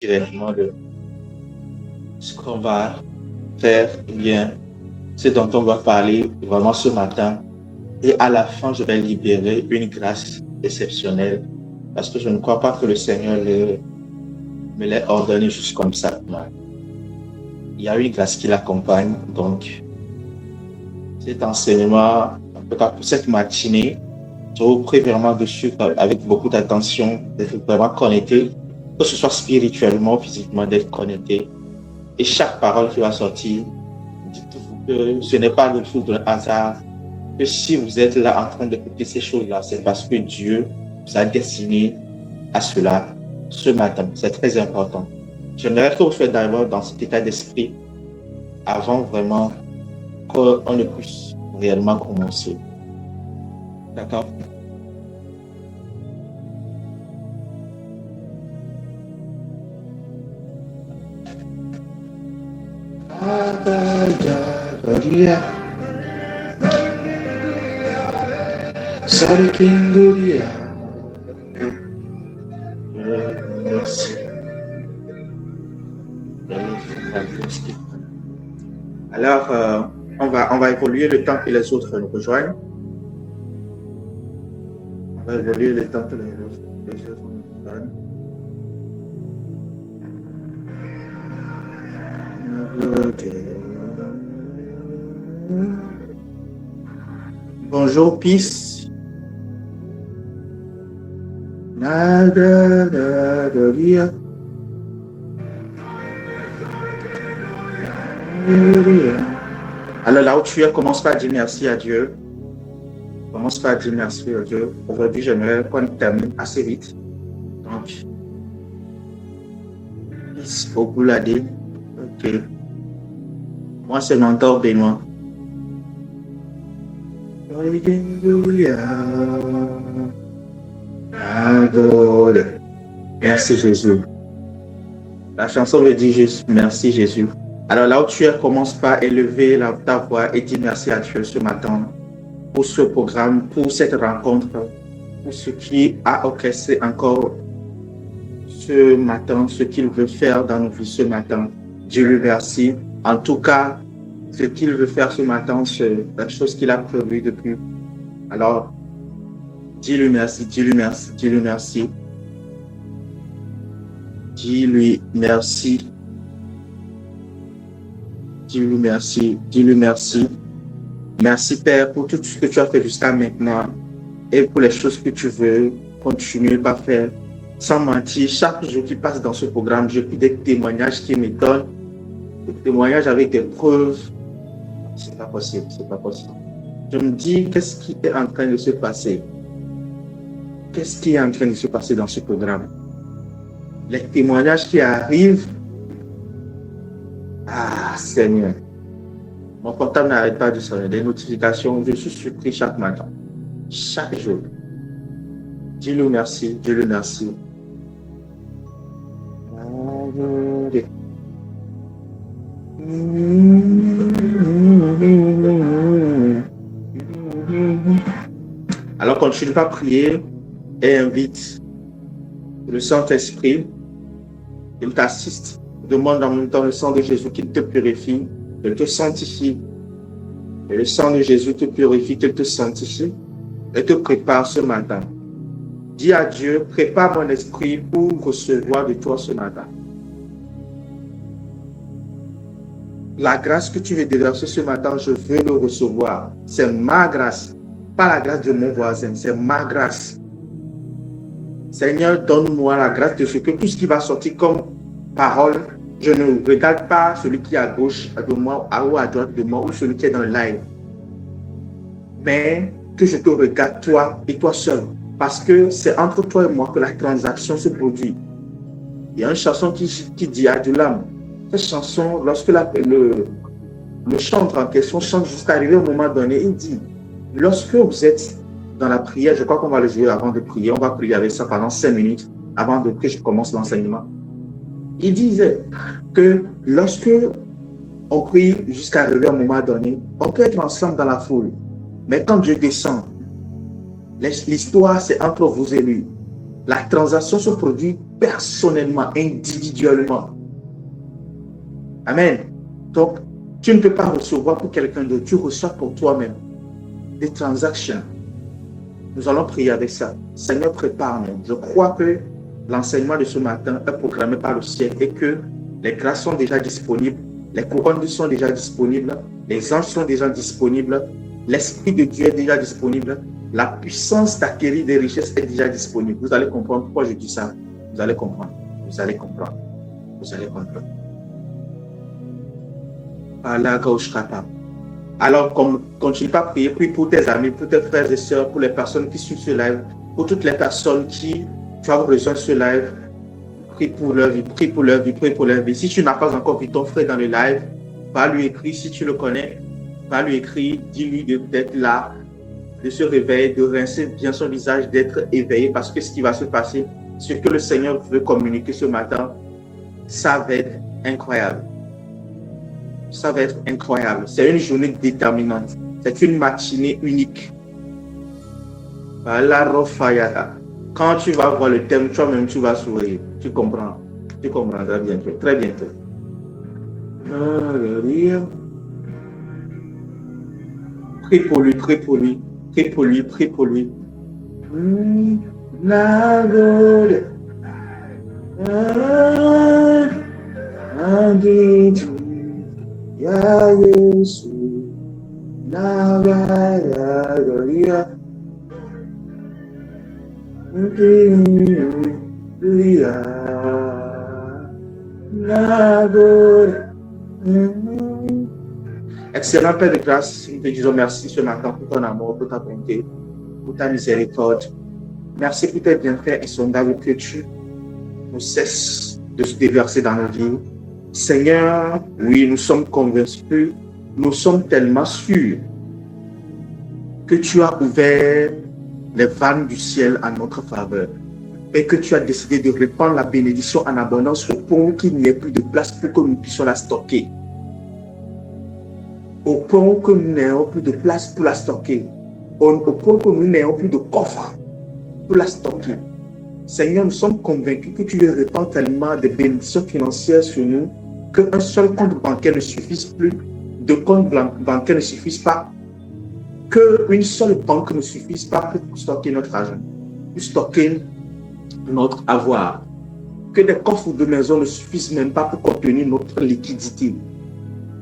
directement de ce qu'on va faire, bien, ce dont on va parler vraiment ce matin. Et à la fin, je vais libérer une grâce exceptionnelle parce que je ne crois pas que le Seigneur me l'ait ordonné juste comme ça. Il y a une grâce qui l'accompagne. Donc, cet enseignement, en tout cas pour cette matinée, je vous prie vraiment de suivre avec beaucoup d'attention, d'être vraiment connecté, que ce soit spirituellement, physiquement, d'être connecté. Et chaque parole qui va sortir, dites-vous que ce n'est pas le fruit d'un hasard, que si vous êtes là en train d'écouter ces choses-là, c'est parce que Dieu vous a destiné à cela ce matin. C'est très important. J'aimerais que vous soyez d'abord dans cet état d'esprit avant vraiment qu'on ne puisse réellement commencer. D'accord? Alors, on va évoluer le temps que les autres nous rejoignent. On va évoluer le temps que les autres nous rejoignent. Bonjour, peace. Alors là où tu es, commence par dire merci à Dieu. Commence par dire merci à Dieu. Aujourd'hui, j'aimerais qu'on termine assez vite. Donc, peace au Bouladé. Ok. Moi, c'est Mentor Benoît. Merci Jésus. La chanson me dit juste merci Jésus. Alors là où tu es, commence par élever ta voix et dire merci à Dieu ce matin pour ce programme, pour cette rencontre, pour ce qui a orchestré encore ce matin, ce qu'il veut faire dans nos vies ce matin. Dieu lui merci. En tout cas, ce qu'il veut faire ce matin, c'est la chose qu'il a prévue depuis. Alors, dis-lui merci, dis-lui merci, dis-lui merci. Dis-lui merci. Dis-lui merci, dis-lui merci. Merci Père pour tout ce que tu as fait jusqu'à maintenant et pour les choses que tu veux continuer à faire. Sans mentir, chaque jour qui passe dans ce programme, j'ai pris des témoignages qui m'étonnent, des témoignages avec des preuves. C'est pas possible, c'est pas possible. Je me dis, qu'est-ce qui est en train de se passer? Qu'est-ce qui est en train de se passer dans ce programme? Les témoignages qui arrivent. Ah, Seigneur. Mon portable n'arrête pas de sonner. Des notifications, je suis surpris chaque matin. Chaque jour. Dis-le merci, dis-le merci. Alors, continue à prier et invite le Saint-Esprit. Il t'assiste. Demande en même temps le sang de Jésus qu'il te purifie, qu'il te sanctifie. Et le sang de Jésus te purifie, qu'il te sanctifie et te prépare ce matin. Dis à Dieu, prépare mon esprit pour recevoir de toi ce matin. La grâce que tu veux déverser ce matin, je veux le recevoir. C'est ma grâce, pas la grâce de mon voisin, c'est ma grâce. Seigneur, donne-moi la grâce de ce que tout ce qui va sortir comme parole, je ne regarde pas celui qui est à gauche de moi ou à droite de moi ou celui qui est dans le live. Mais que je te regarde toi et toi seul. Parce que c'est entre toi et moi que la transaction se produit. Il y a une chanson qui dit Adulam. Cette chanson, lorsque le chanteur en question chante jusqu'à arriver au moment donné, il dit, lorsque vous êtes dans la prière, je crois qu'on va le jouer avant de prier, on va prier avec ça pendant 5 minutes avant que je commence l'enseignement. Il disait que lorsque on prie jusqu'à arriver à un moment donné, on peut être ensemble dans la foule. Mais quand Dieu descend, l'histoire c'est entre vous et lui. La transaction se produit personnellement, individuellement. Amen. Donc, tu ne peux pas recevoir pour quelqu'un d'autre, tu reçois pour toi-même. Des transactions. Nous allons prier avec ça. Seigneur, prépare-nous. Je crois que l'enseignement de ce matin est programmé par le ciel et que les grâces sont déjà disponibles, les couronnes sont déjà disponibles, les anges sont déjà disponibles, l'Esprit de Dieu est déjà disponible, la puissance d'acquérir des richesses est déjà disponible. Vous allez comprendre pourquoi je dis ça. Vous allez comprendre. Vous allez comprendre. Vous allez comprendre. Alors, continue pas à prier, prie pour tes amis, pour tes frères et sœurs, pour les personnes qui suivent ce live, pour toutes les personnes qui ont besoin de ce live. Prie pour leur vie, prie pour leur vie, prie pour leur vie. Si tu n'as pas encore vu ton frère dans le live, va lui écrire, si tu le connais, va lui écrire, dis-lui d'être là, de se réveiller, de rincer bien son visage, d'être éveillé, parce que ce qui va se passer, ce que le Seigneur veut communiquer ce matin, ça va être incroyable. Ça va être incroyable. C'est une journée déterminante. C'est une matinée unique. Quand tu vas voir le thème, toi-même, tu vas sourire. Tu comprends. Tu comprendras bientôt. Très bientôt. Prie pour lui, prie pour lui. Prie pour lui, prie pour lui. Ya Yesu, excellent Père de grâce, nous te disons merci ce matin pour ton amour, pour ta bonté, pour ta miséricorde. Merci pour tes bienfaits insondables que tu ne cesses de se déverser dans nos vies. Seigneur, oui, nous sommes convaincus, nous sommes tellement sûrs que tu as ouvert les vannes du ciel en notre faveur et que tu as décidé de répandre la bénédiction en abondance au point qu'il n'y ait plus de place pour que nous puissions la stocker. Au point que nous n'ayons plus de place pour la stocker. Au point que nous n'ayons plus de coffre pour la stocker. Seigneur, nous sommes convaincus que tu répands tellement de bénédictions financières sur nous qu'un seul compte bancaire ne suffise plus, deux comptes bancaires ne suffisent pas, qu'une seule banque ne suffise pas pour stocker notre argent, pour stocker notre avoir, que des coffres de maison ne suffisent même pas pour contenir notre liquidité.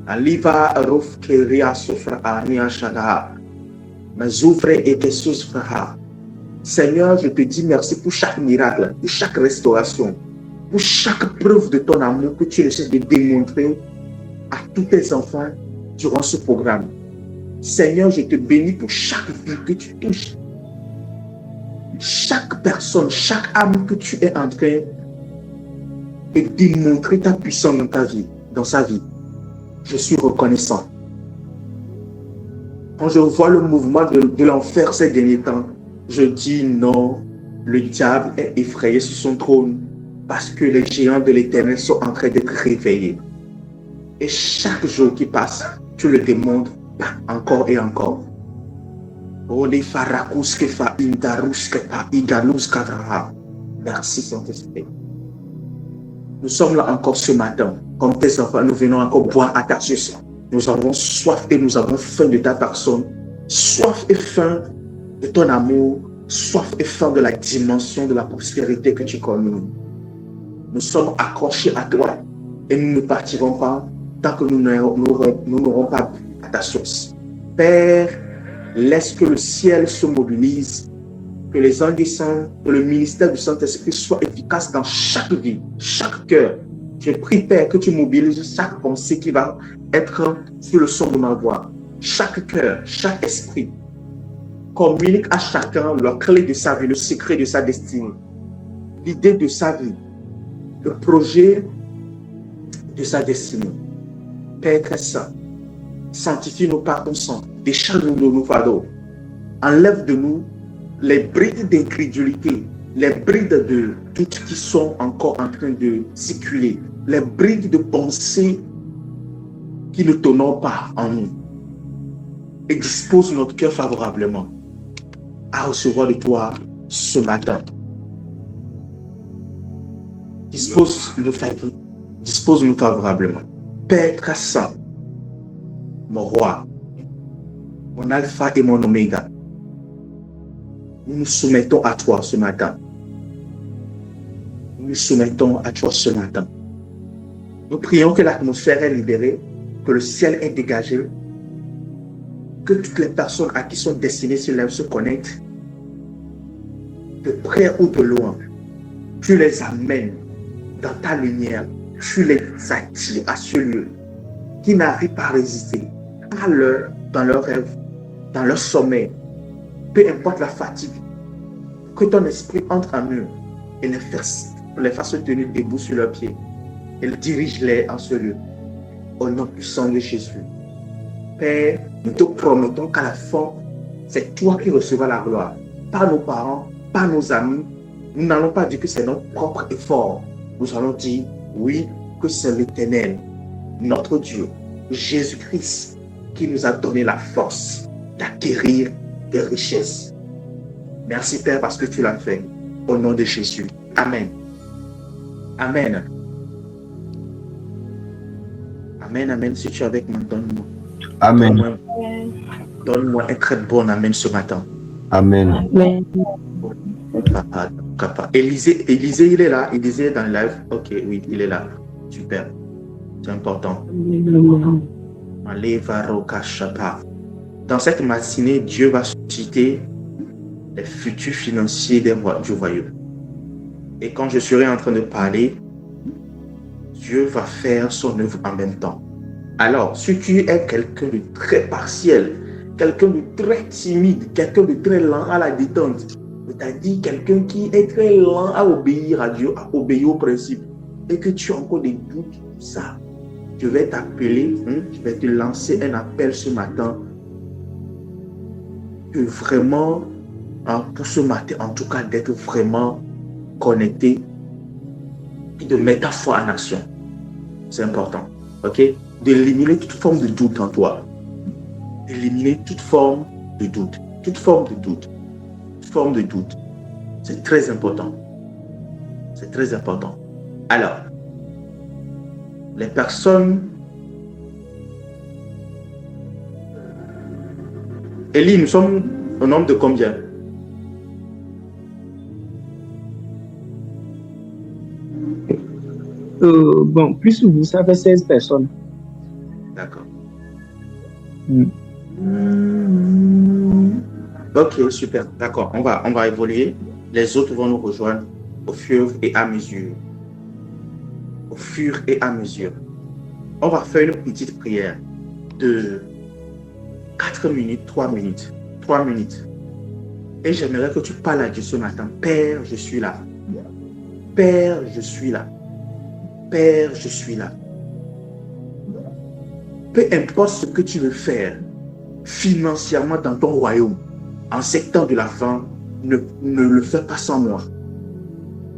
Aliva rof keria sofra ania shada, mais ouvre et tes sofra. Seigneur, je te dis merci pour chaque miracle, pour chaque restauration, pour chaque preuve de ton amour que tu essaies de démontrer à tous tes enfants durant ce programme. Seigneur, je te bénis pour chaque vie que tu touches. Chaque personne, chaque âme que tu es en train de démontrer ta puissance dans ta vie, dans sa vie. Je suis reconnaissant. Quand je vois le mouvement de l'enfer ces derniers temps, je dis non, le diable est effrayé sur son trône parce que les géants de l'éternel sont en train d'être réveillés. Et chaque jour qui passe, tu le démontres encore et encore. Merci Saint-Esprit. Nous sommes là encore ce matin. Comme tes enfants, nous venons encore boire à ta source. Nous avons soif et nous avons faim de ta personne. Soif et faim de ton amour. Soif et faim de la dimension de la prospérité que tu communiques. Nous sommes accrochés à toi et nous ne partirons pas tant que nous n'aurons pas bu à ta source. Père, laisse que le ciel se mobilise, que les anges descendent, que le ministère du Saint-Esprit soit efficace dans chaque vie, chaque cœur. Je prie, Père, que tu mobilises chaque pensée qui va être sur le son de ma voix. Chaque cœur, chaque esprit. Communique à chacun la clé de sa vie, le secret de sa destinée, l'idée de sa vie, le projet de sa destinée. Père très saint, sanctifie-nous par ton sang, décharge-nous de nos fardeaux, enlève de nous les brides d'incrédulité, les brides de doute qui sont encore en train de circuler, les brides de pensée qui ne t'honorent pas en nous, et dispose notre cœur favorablement à recevoir de toi ce matin. dispose-nous favorablement. Père très saint, mon roi, mon alpha et mon oméga, nous nous soumettons à toi ce matin. Nous nous soumettons à toi ce matin. Nous prions que l'atmosphère est libérée, que le ciel est dégagé, que toutes les personnes à qui sont destinées se lèvent, se connectent, de près ou de loin. Tu les amènes dans ta lumière, tu les attires à ce lieu qui n'arrive pas à résister à dans leur rêve, dans leur sommeil, peu importe la fatigue, que ton esprit entre en eux et les fasse tenir debout sur leurs pieds et dirige-les en ce lieu. Au nom puissant de Jésus. Père, nous te promettons qu'à la fin, c'est toi qui recevras la gloire. Pas nos parents, pas nos amis. Nous n'allons pas dire que c'est notre propre effort. Nous allons dire, oui, que c'est l'Éternel, notre Dieu, Jésus-Christ, qui nous a donné la force d'acquérir des richesses. Merci Père parce que tu l'as fait. Au nom de Jésus. Amen. Amen. Amen, amen. Si tu es avec moi, donne-moi. Amen. Donne-moi un très bon amen ce matin. Amen. Amen. Papa. Élisée, il est là. Élisée est dans le live. Ok, oui, il est là. Super. C'est important. Dans cette matinée, Dieu va susciter les futurs financiers du royaume. Et quand je serai en train de parler, Dieu va faire son œuvre en même temps. Alors, si tu es quelqu'un de très partiel, quelqu'un de très timide, quelqu'un de très lent à la détente, c'est-à-dire quelqu'un qui est très lent à obéir à Dieu, à obéir aux principes, et que tu as encore des doutes sur ça, je vais t'appeler, je vais te lancer un appel ce matin, que vraiment, pour ce matin, en tout cas, d'être vraiment connecté et de mettre ta foi en action. C'est important, ok? D'éliminer toute forme de doute en toi. D'éliminer toute forme de doute. Toute forme de doute. Toute forme de doute. C'est très important. C'est très important. Alors, les personnes... Élie, nous sommes au nombre de combien? Bon, plus vous, ça fait 16 personnes. D'accord. Ok, super. D'accord. On va évoluer. Les autres vont nous rejoindre au fur et à mesure. Au fur et à mesure. On va faire une petite prière de 4 minutes, 3 minutes. 3 minutes. Et j'aimerais que tu parles à Dieu ce matin. Père, je suis là. Père, je suis là. Père, je suis là. Peu importe ce que tu veux faire financièrement dans ton royaume, en ces temps de la fin, ne le fais pas sans moi.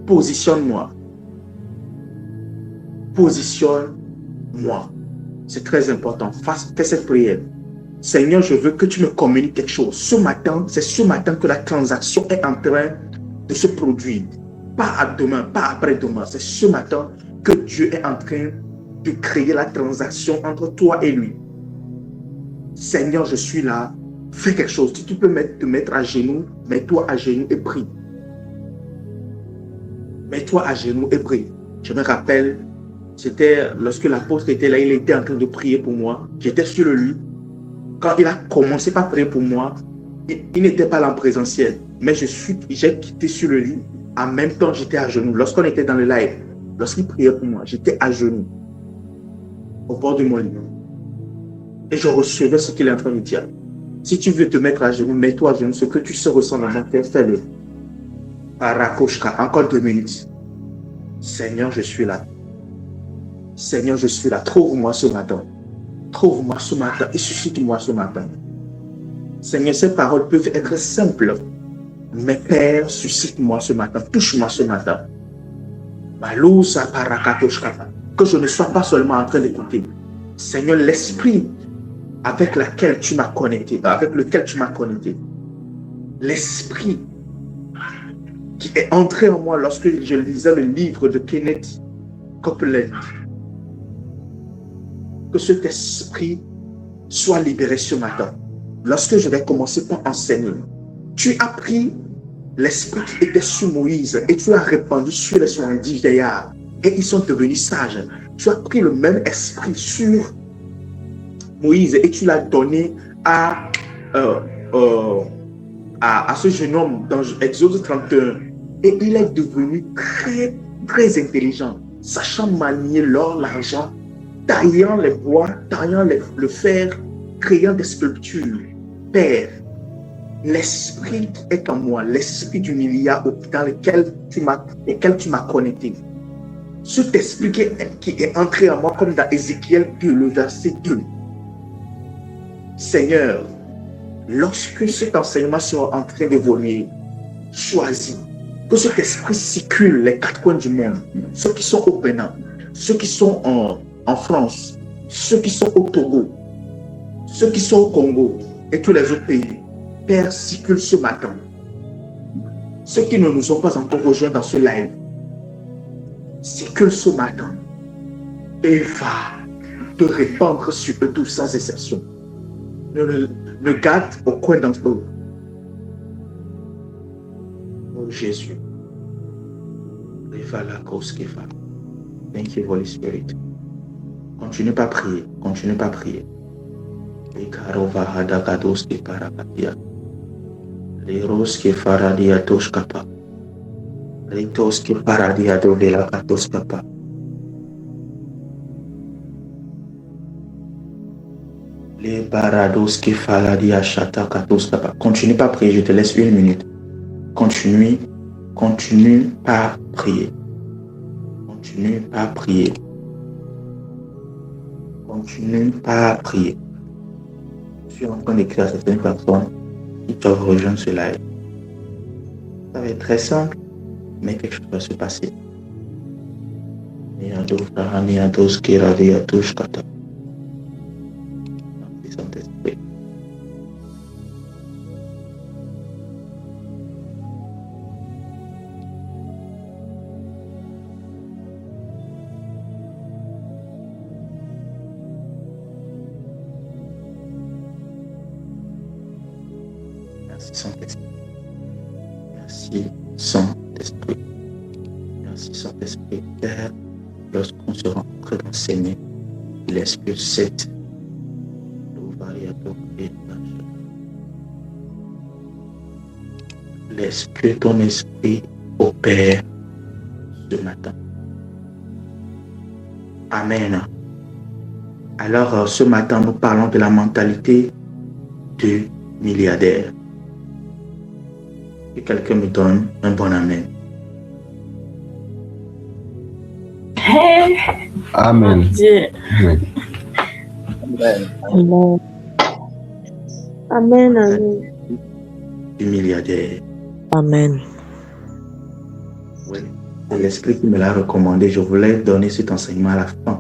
Positionne-moi. Positionne-moi. C'est très important. Fais cette prière. Seigneur, je veux que tu me communiques quelque chose. Ce matin, c'est ce matin que la transaction est en train de se produire. Pas à demain, pas après-demain. C'est ce matin que Dieu est en train de créer la transaction entre toi et lui. Seigneur, je suis là. Fais quelque chose. Si tu peux te mettre à genoux, mets-toi à genoux et prie. Mets-toi à genoux et prie. Je me rappelle, c'était lorsque l'apôtre était là, il était en train de prier pour moi. J'étais sur le lit. Quand il a commencé par prier pour moi, il n'était pas là en présentiel. Mais j'ai quitté sur le lit. En même temps, j'étais à genoux. Lorsqu'on était dans le live, lorsqu'il priait pour moi, j'étais à genoux, au bord de mon lit. Et je recevais ce qu'il est en train de dire. Si tu veux te mettre à genoux, mets-toi à genoux. Ce que tu sais ressentir dans ton cœur, fais-le. Parakoshka, encore 2 minutes. Seigneur, je suis là. Seigneur, je suis là. Trouve-moi ce matin. Trouve-moi ce matin et suscite-moi ce matin. Seigneur, ces paroles peuvent être simples. Mais Père, suscite-moi ce matin. Touche-moi ce matin. Que je ne sois pas seulement en train d'écouter. Seigneur, l'esprit avec lequel tu m'as connecté, l'esprit qui est entré en moi lorsque je lisais le livre de Kenneth Copeland. Que cet esprit soit libéré ce matin. Lorsque je vais commencer par enseigner, tu as pris l'esprit qui était sur Moïse et tu l'as répandu sur les 70 vieillards et ils sont devenus sages. Tu as pris le même esprit sur Moïse et tu l'as donné à ce jeune homme dans Exode 31 et il est devenu très, très intelligent, sachant manier l'or, l'argent, taillant les bois, taillant le fer, créant des sculptures. Père, l'esprit qui est en moi, l'esprit du milliard dans lequel tu m'as connecté, cet esprit qui est entré en moi comme dans Ézéchiel 2, le verset 2. Seigneur, lorsque cet enseignement sera en train d'évoluer, choisis que cet esprit circule les quatre coins du monde, ceux qui sont au Bénin, ceux qui sont en France, ceux qui sont au Togo, ceux qui sont au Congo et tous les autres pays. Père, circule ce matin. Ceux qui ne nous ont pas encore rejoints dans ce live, circule ce matin et va te répandre sur eux tous sans exception. Ne garde au coin d'entre eux. Oh Jésus. Thank you, Holy Spirit. Continue pas à prier. Continue pas à prier. Les roses qui faradia toskapa. Les tos qui faradia dovela katoskapa. Les barados qui faradia chata katoskapa. Continue pas à prier, je te laisse 1 minute. Continue à prier. Continue à prier. Continue à prier. Je suis en train d'écrire à certaines personnes qui doivent rejoindre ce live. Ça va être très simple, mais quelque chose va se passer. Merci Saint-Esprit. Merci Saint-Esprit. Merci Saint-Esprit. Père, lorsqu'on sera en train d'enseigner, l'Esprit 7. L'Esprit, ton esprit opère ce matin. Amen. Alors, ce matin, nous parlons de la mentalité du milliardaire. Que quelqu'un me donne un bon amen. Amen. Amen. Amen. Amen. Du milliardaire. Amen. Oui, c'est l'Esprit qui me l'a recommandé. Je voulais donner cet enseignement à la fin.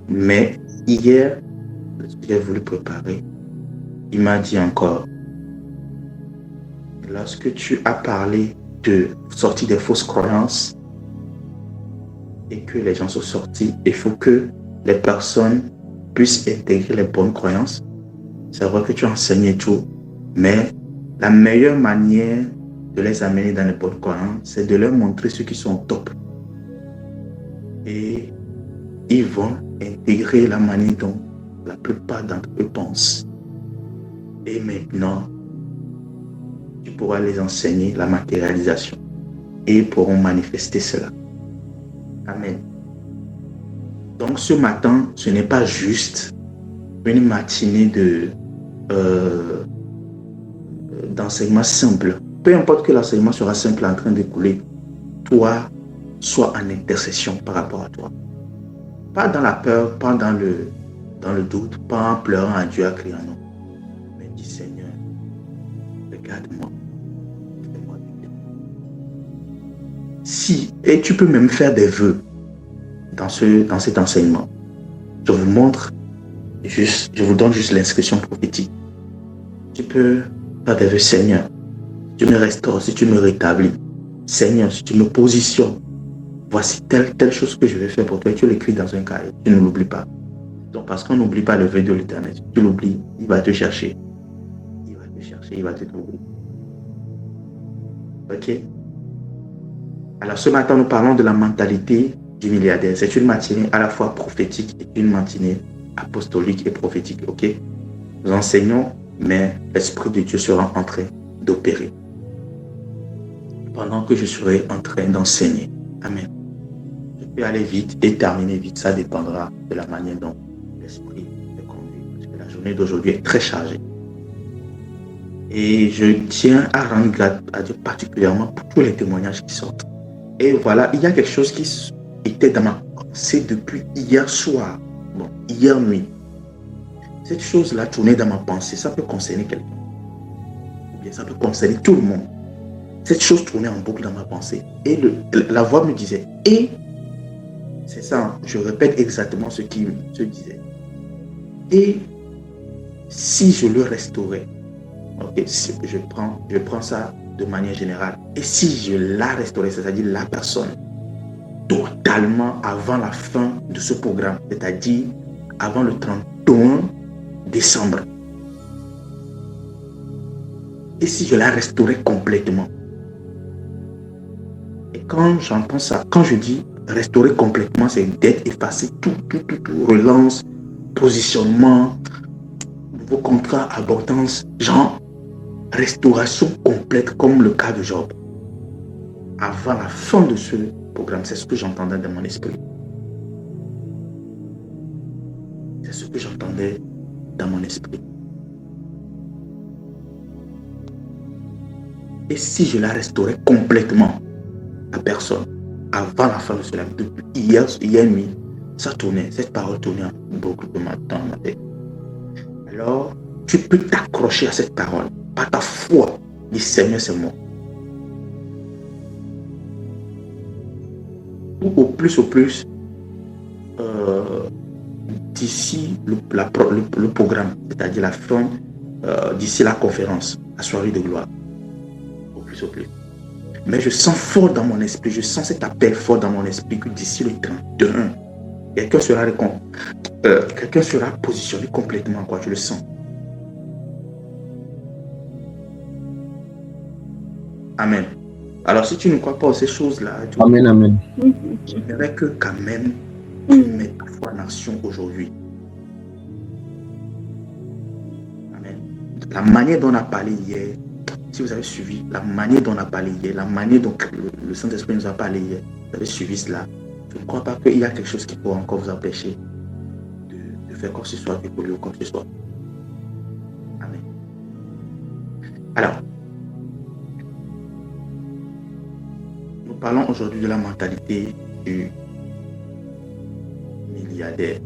Mais hier, j'ai voulu préparer. Il m'a dit encore, lorsque tu as parlé de sortir des fausses croyances et que les gens sont sortis, il faut que les personnes puissent intégrer les bonnes croyances. C'est vrai que tu enseignes et tout, mais la meilleure manière de les amener dans les bonnes croyances, c'est de leur montrer ceux qui sont au top. Et ils vont intégrer la manière dont la plupart d'entre eux pensent. Et maintenant, tu pourras les enseigner la matérialisation et ils pourront manifester cela. Amen. Donc ce matin, ce n'est pas juste une matinée d'enseignement simple. Peu importe que l'enseignement sera simple en train de couler, toi, sois en intercession par rapport à toi. Pas dans la peur, pas dans le doute, pas en pleurant à Dieu, à crier non. Mais dis Seigneur, regarde-moi, fais-moi du bien. Si, et tu peux même faire des vœux dans cet enseignement. Je vous montre, je vous donne juste l'inscription prophétique. Tu peux faire des vœux, Seigneur. tu me restaures, si tu me rétablis, Seigneur, si tu me positionnes, voici telle chose que je vais faire pour toi. Et tu l'écris dans un cahier, tu ne l'oublies pas. Donc, parce qu'on n'oublie pas le vœu de l'Éternel. Si tu l'oublies, il va te chercher. Il va te chercher, il va te trouver. Ok? Alors, ce matin, nous parlons de la mentalité du milliardaire. C'est une matinée à la fois prophétique et une matinée apostolique et prophétique. Ok? Nous enseignons, mais l'Esprit de Dieu sera en train d'opérer pendant que je serai en train d'enseigner. Amen. Je peux aller vite et terminer vite. Ça dépendra de la manière dont l'Esprit est conduit. Parce que la journée d'aujourd'hui est très chargée. Et je tiens à rendre grâce à Dieu particulièrement pour tous les témoignages qui sortent. Et voilà, il y a quelque chose qui était dans ma pensée depuis hier soir. Bon, hier nuit. Cette chose-là tournait dans ma pensée. Ça peut concerner quelqu'un. Ou bien ça peut concerner tout le monde. Cette chose tournait en boucle dans ma pensée. Et la voix me disait, et c'est ça, je répète exactement ce qu'il se disait. Et si je le restaurais, okay, si je prends ça de manière générale, et si je la restaurais, c'est-à-dire la personne, totalement avant la fin de ce programme, c'est-à-dire avant le 31 décembre, et si je la restaurais complètement. Et quand j'entends ça, quand je dis restaurer complètement, c'est d'être effacé, tout, relance, positionnement, nouveau contrat, abondance, genre restauration complète comme le cas de Job. Avant la fin de ce programme, c'est ce que j'entendais dans mon esprit. C'est ce que j'entendais dans mon esprit. Et si je la restaurais complètement à personne, avant la fin de cela, depuis hier nuit, ça tournait, cette parole tournait beaucoup dans ma tête. Alors, tu peux t'accrocher à cette parole, par ta foi, dis Seigneur, c'est moi. Ou au plus, d'ici le programme, c'est-à-dire la fin, d'ici la conférence, la soirée de gloire, au plus. Mais je sens fort dans mon esprit, je sens cet appel fort dans mon esprit que d'ici le 31, quelqu'un sera positionné complètement, quoi, je le sens. Amen. Alors si tu ne crois pas à ces choses-là, Amen. j'aimerais que quand même tu mettes ta foi en action aujourd'hui. Amen. La manière dont on a parlé hier, si vous avez suivi la manière dont on a parlé hier, la manière dont le Saint-Esprit nous a parlé hier, vous avez suivi cela, je ne crois pas qu'il y a quelque chose qui pourra encore vous empêcher de faire quoi que ce soit, d'évoluer ou quoi que ce soit. Amen. Alors, nous parlons aujourd'hui de la mentalité du milliardaire,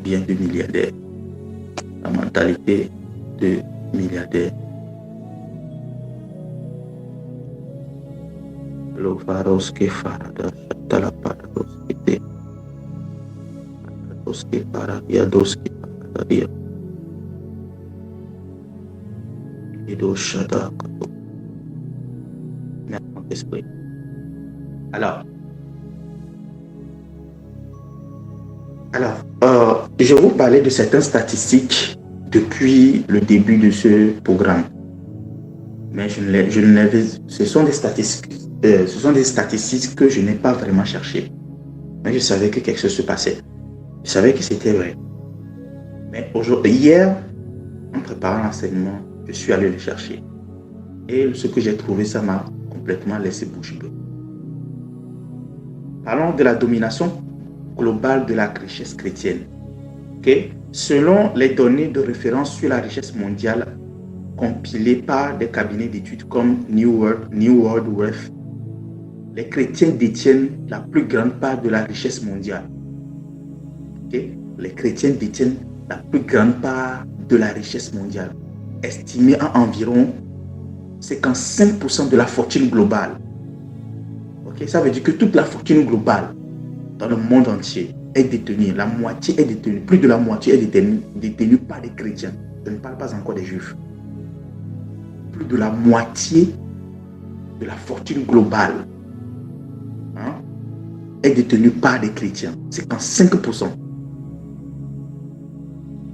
bien du milliardaire. La mentalité de milliardaire. Lo faros que farada talapados que te dos que para y a dos que pararía y dos shada mon esprit. Alors, je vais vous parler de certaines statistiques depuis le début de ce programme. Mais ce sont des statistiques que je n'ai pas vraiment cherchées. Mais je savais que quelque chose se passait. Je savais que c'était vrai. Mais hier, en préparant l'enseignement, je suis allé le chercher. Et ce que j'ai trouvé, ça m'a complètement laissé bouche bée. Parlons de la domination globale de la richesse chrétienne. Okay? Selon les données de référence sur la richesse mondiale compilées par des cabinets d'études comme New World Wealth, les chrétiens détiennent la plus grande part de la richesse mondiale. Okay? Les chrétiens détiennent la plus grande part de la richesse mondiale, estimée à environ 55% de la fortune globale. Okay? Ça veut dire que toute la fortune globale dans le monde entier est détenue. La moitié est détenue, plus de la moitié est détenue par des chrétiens. Je ne parle pas encore des juifs. Plus de la moitié de la fortune globale est détenue par des chrétiens. 55%.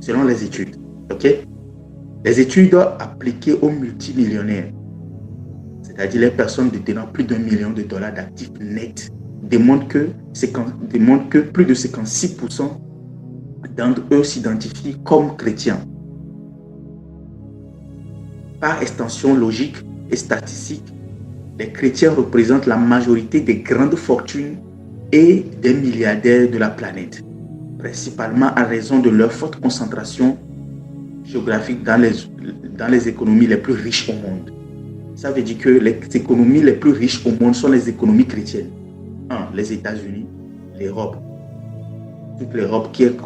Selon les études. Ok? Les études appliquées aux multimillionnaires, c'est-à-dire les personnes détenant plus d'$1 million d'actifs nets, démontrent que plus de 56% d'entre eux s'identifient comme chrétiens. Par extension logique et statistique, les chrétiens représentent la majorité des grandes fortunes et des milliardaires de la planète, principalement en raison de leur forte concentration géographique dans les économies les plus riches au monde. Ça veut dire que les économies les plus riches au monde sont les économies chrétiennes. Les États-Unis, l'Europe. Toute l'Europe qui est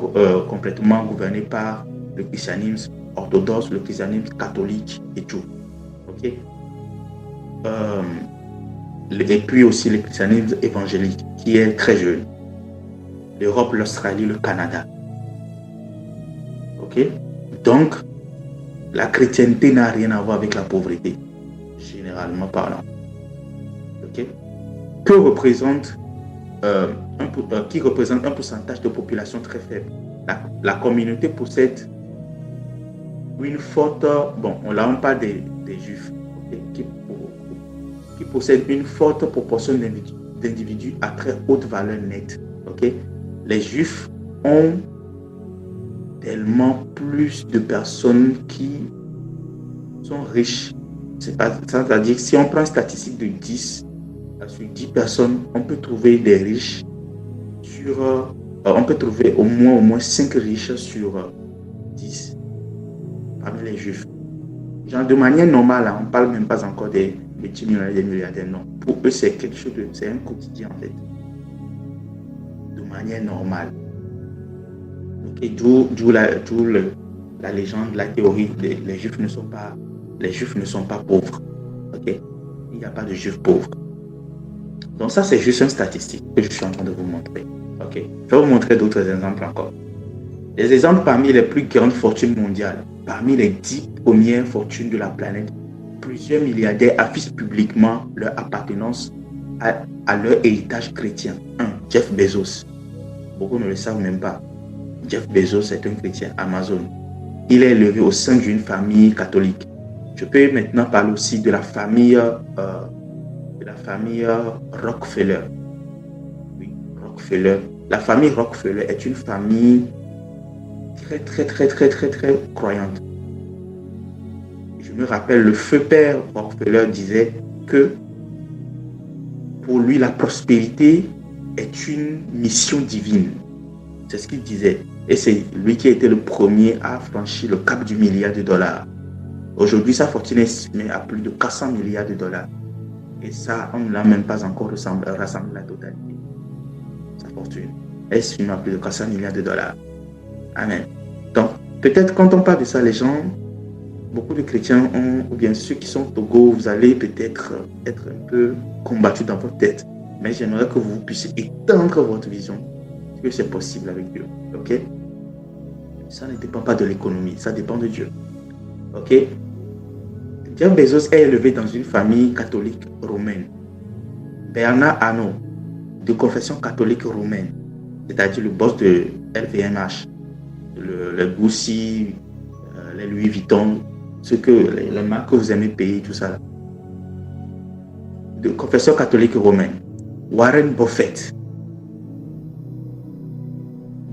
complètement gouvernée par le christianisme orthodoxe, le christianisme catholique et tout. Ok? Et puis aussi le christianisme évangélique qui est très jeune. L'Europe, l'Australie, le Canada. Ok? Donc, la chrétienté n'a rien à voir avec la pauvreté, généralement parlant. Ok? Qui représente un pourcentage de population très faible. La communauté possède une forte... là on parle des juifs, okay, qui possèdent une forte proportion d'individus à très haute valeur nette. Okay? Les juifs ont tellement plus de personnes qui sont riches. C'est-à-dire que si on prend une statistique de 10, sur 10 personnes, on peut trouver des riches on peut trouver au moins 5 riches sur 10 parmi les juifs. Genre de manière normale, on ne parle même pas encore des multimillionnaires, des milliardaires, non. Pour eux, c'est quelque chose c'est un quotidien en fait. De manière normale. Okay, d'où la légende, la théorie, les juifs ne sont pas pauvres. Okay? Il n'y a pas de juifs pauvres. Donc ça, c'est juste une statistique que je suis en train de vous montrer. Okay. Je vais vous montrer d'autres exemples encore. Les exemples parmi les plus grandes fortunes mondiales, parmi les 10 premières fortunes de la planète, plusieurs milliardaires affichent publiquement leur appartenance à leur héritage chrétien. Jeff Bezos. Beaucoup ne le savent même pas. Jeff Bezos est un chrétien, Amazon. Il est élevé au sein d'une famille catholique. Je peux maintenant parler aussi de la famille Rockefeller. Oui, Rockefeller. La famille Rockefeller est une famille très croyante. Je me rappelle, le feu père Rockefeller disait que pour lui, la prospérité est une mission divine. C'est ce qu'il disait. Et c'est lui qui a été le premier à franchir le cap du $1 milliard. Aujourd'hui, sa fortune est estimée à plus de 400 milliards de dollars. Et ça, on ne l'a même pas encore rassemblé la totalité. Sa fortune est estimée à plus de 400 milliards de dollars. Amen. Donc, peut-être quand on parle de ça, les gens, beaucoup de chrétiens ou bien ceux qui sont au Togo, vous allez peut-être être un peu combattus dans votre tête. Mais j'aimerais que vous puissiez étendre votre vision, que c'est possible avec Dieu. Ok? Ça ne dépend pas de l'économie, ça dépend de Dieu. Ok? Jeff Bezos est élevé dans une famille catholique romaine. Bernard Arnault, de confession catholique romaine, c'est-à-dire le boss de LVMH, le Gucci, les Louis Vuitton, les marques que vous aimez payer, tout ça. De confession catholique romaine. Warren Buffett,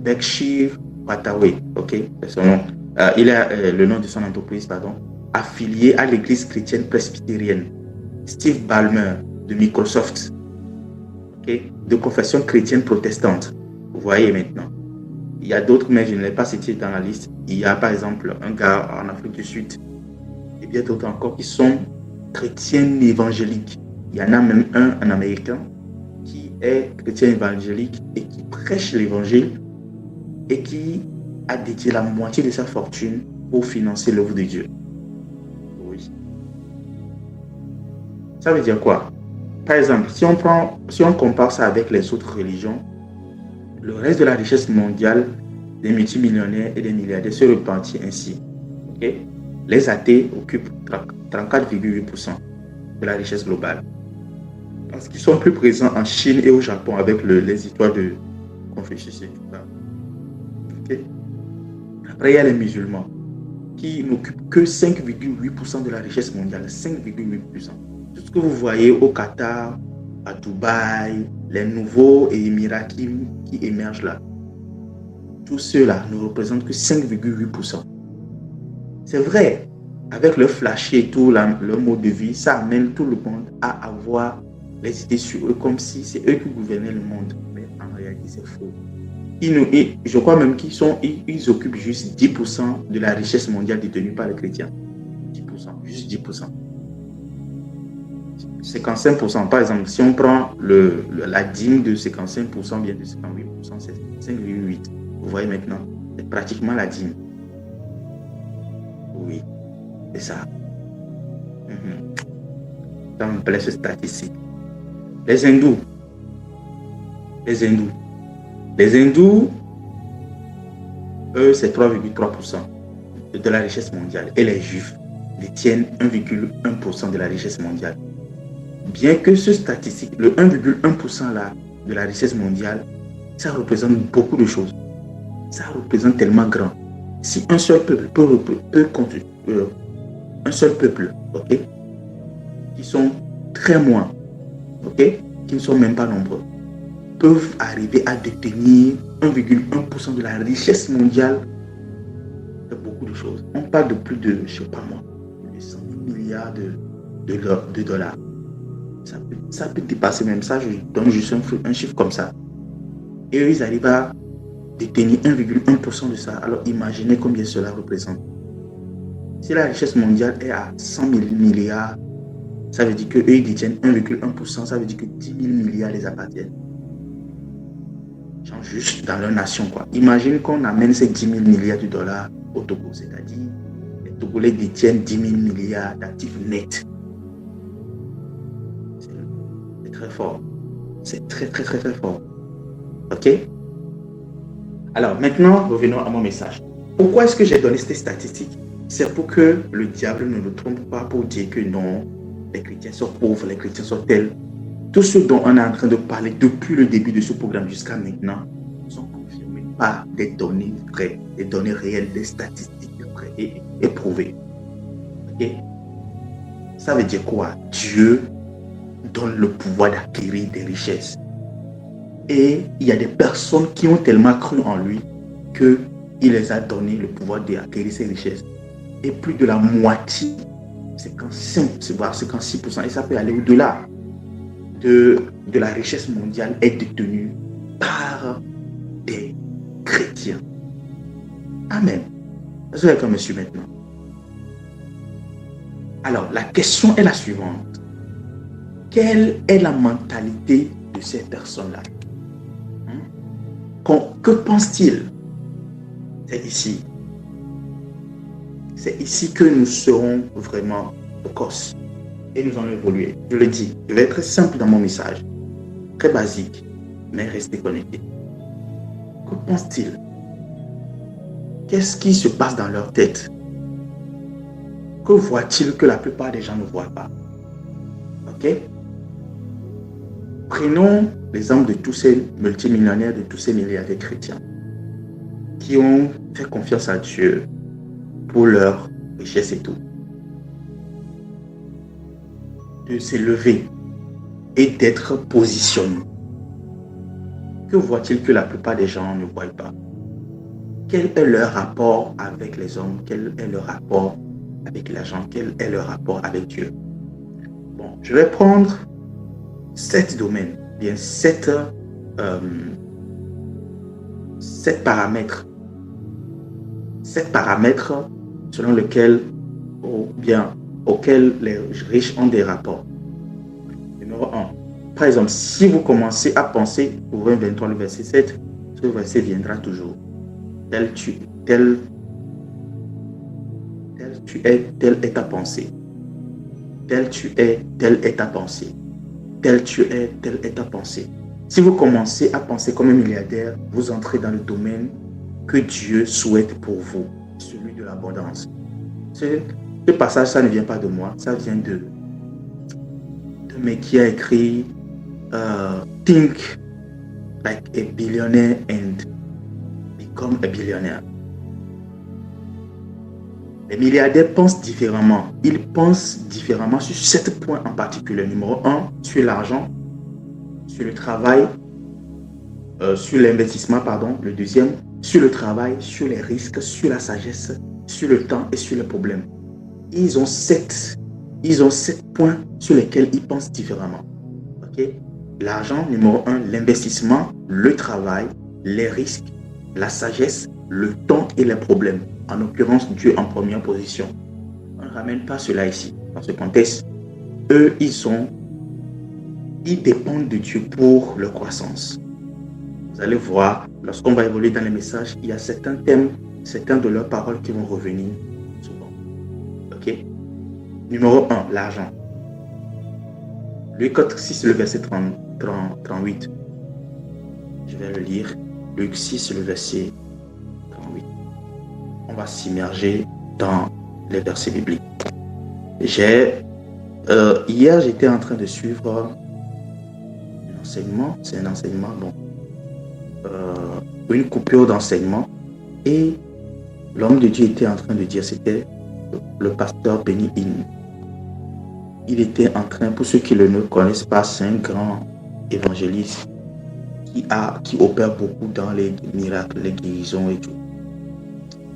Berkshire Hathaway, ok, c'est son nom. Il a le nom de son entreprise, pardon, affilié à l'église chrétienne presbytérienne. Steve Ballmer de Microsoft, ok, de confession chrétienne protestante. Vous voyez maintenant. Il y a d'autres, mais je ne l'ai pas cité dans la liste. Il y a par exemple un gars en Afrique du Sud et bien d'autres encore qui sont chrétiens évangéliques. Il y en a même un américain qui est chrétien évangélique et qui prêche l'évangile et qui a dédié la moitié de sa fortune pour financer l'œuvre de Dieu. Oui. Ça veut dire quoi? Par exemple, si on compare ça avec les autres religions, le reste de la richesse mondiale des multimillionnaires et des milliardaires se répartit ainsi. Okay? Les athées occupent 34,8% de la richesse globale. Parce qu'ils sont plus présents en Chine et au Japon avec les histoires de Confucius et tout ça. Okay? Après, il y a les musulmans qui n'occupent que 5,8% de la richesse mondiale. 5,8%. Tout ce que vous voyez au Qatar, à Dubaï, les nouveaux Émirats qui émergent là, tous ceux-là ne représentent que 5,8%. C'est vrai, avec le flash et tout, leur mode de vie, ça amène tout le monde à avoir les idées sur eux comme si c'est eux qui gouvernaient le monde. Mais en réalité, c'est faux. Je crois même qu'ils occupent juste 10% de la richesse mondiale détenue par les chrétiens. 10%, juste 10%. 55%, par exemple, si on prend la dîme de 55%, bien de 58%, c'est 5,8%. Vous voyez maintenant, c'est pratiquement la dîme. Oui, c'est ça. Ça me plaît ce statistique. Les hindous, eux, c'est 3,3% de la richesse mondiale. Et les juifs détiennent 1,1% de la richesse mondiale. Bien que ce statistique, le 1,1% là de la richesse mondiale, ça représente beaucoup de choses. Ça représente tellement grand. Si un seul peuple ok, qui sont très moins, ok, qui ne sont même pas nombreux, peuvent arriver à détenir 1,1% de la richesse mondiale, c'est beaucoup de choses. On parle de plus de, je ne sais pas moi, de 100 milliards de dollars. Ça peut dépasser même ça, je donne juste un chiffre comme ça. Et eux, ils arrivent à détenir 1,1% de ça. Alors imaginez combien cela représente. Si la richesse mondiale est à 100 000 milliards, ça veut dire qu'eux, ils détiennent 1,1%, ça veut dire que 10 000 milliards les appartiennent. Genre juste dans leur nation, quoi. Imagine qu'on amène ces 10 000 milliards de dollars au Togo, c'est-à-dire les Togolais détiennent 10 000 milliards d'actifs nets. C'est très fort. C'est très, très, très, très fort. OK? Alors, maintenant, revenons à mon message. Pourquoi est-ce que j'ai donné ces statistiques? C'est pour que le diable ne nous trompe pas pour dire que non, les chrétiens sont pauvres, les chrétiens sont tels. Tout ce dont on est en train de parler depuis le début de ce programme jusqu'à maintenant sont confirmés par des données vraies, des données réelles, des statistiques vraies et prouvées. OK? Ça veut dire quoi? Dieu donne le pouvoir d'acquérir des richesses. Et il y a des personnes qui ont tellement cru en lui qu'il les a donné le pouvoir d'acquérir ces richesses. Et plus de la moitié, 55%, voire 56%, et ça peut aller au-delà de la richesse mondiale est détenue par des chrétiens. Amen. Est-ce que quelqu'un me suit maintenant? Alors, la question est la suivante. Quelle est la mentalité de ces personnes-là? Que pensent-ils? C'est ici. C'est ici que nous serons vraiment au COS. Et nous allons évoluer. Je le dis, je vais être très simple dans mon message. Très basique, mais restez connectés. Que pensent-ils? Qu'est-ce qui se passe dans leur tête? Que voient-ils que la plupart des gens ne voient pas? Ok? Prenons l'exemple de tous ces multimillionnaires, de tous ces milliardaires chrétiens qui ont fait confiance à Dieu pour leur richesse et tout. De s'élever et d'être positionnés. Que voient-ils que la plupart des gens ne voient pas? Quel est leur rapport avec les hommes? Quel est leur rapport avec l'argent? Quel est leur rapport avec Dieu? Bon, je vais prendre 7 domaines, bien 7 paramètres. 7 paramètres selon lesquels, auxquels les riches ont des rapports. Numéro 1. Par exemple, si vous commencez à penser, ouvrez 23 le verset 7, ce verset viendra toujours. Tel tu es, telle est ta pensée. Tel tu es, telle est ta pensée. Tel tu es, telle est ta pensée. Si vous commencez à penser comme un milliardaire, vous entrez dans le domaine que Dieu souhaite pour vous, celui de l'abondance. Ce passage, ça ne vient pas de moi, ça vient de mec qui a écrit think like a billionaire and become a billionaire. Les milliardaires pensent différemment. Ils pensent différemment sur 7 points en particulier. Numéro 1, sur l'argent, sur le travail, sur l'investissement, pardon. Le deuxième, sur le travail, sur les risques, sur la sagesse, sur le temps et sur les problèmes. Ils ont 7 points sur lesquels ils pensent différemment. Okay? L'argent, numéro 1, l'investissement, le travail, les risques, la sagesse, le temps et les problèmes. En l'occurrence, Dieu en première position. On ne ramène pas cela ici. Dans ce contexte, eux, ils dépendent de Dieu pour leur croissance. Vous allez voir, lorsqu'on va évoluer dans les messages, il y a certains thèmes, certains de leurs paroles qui vont revenir souvent. Ok? Numéro 1, l'argent. Luc 6, le verset 38. Je vais le lire. Luc 6, le verset 38. On va s'immerger dans les versets bibliques. Hier, j'étais en train de suivre un enseignement. C'est un enseignement, bon. Une coupure d'enseignement. Et l'homme de Dieu était en train de dire, c'était le pasteur Benny Hinn. Il était en train, pour ceux qui ne le connaissent pas, c'est un grand évangéliste qui opère beaucoup dans les miracles, les guérisons et tout.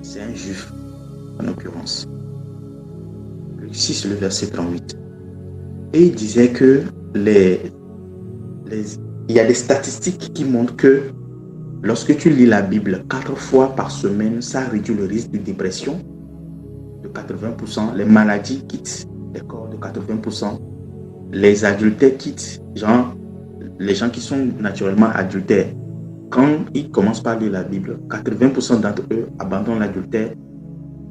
C'est un juif, en l'occurrence. Luc 6, le verset 38. Et il disait que il y a des statistiques qui montrent que lorsque tu lis la Bible 4 fois par semaine, ça réduit le risque de dépression de 80%, les maladies quittent les corps de 80%, les adultères quittent, genre les gens qui sont naturellement adultères. Quand ils commencent par lire la Bible, 80% d'entre eux abandonnent l'adultère.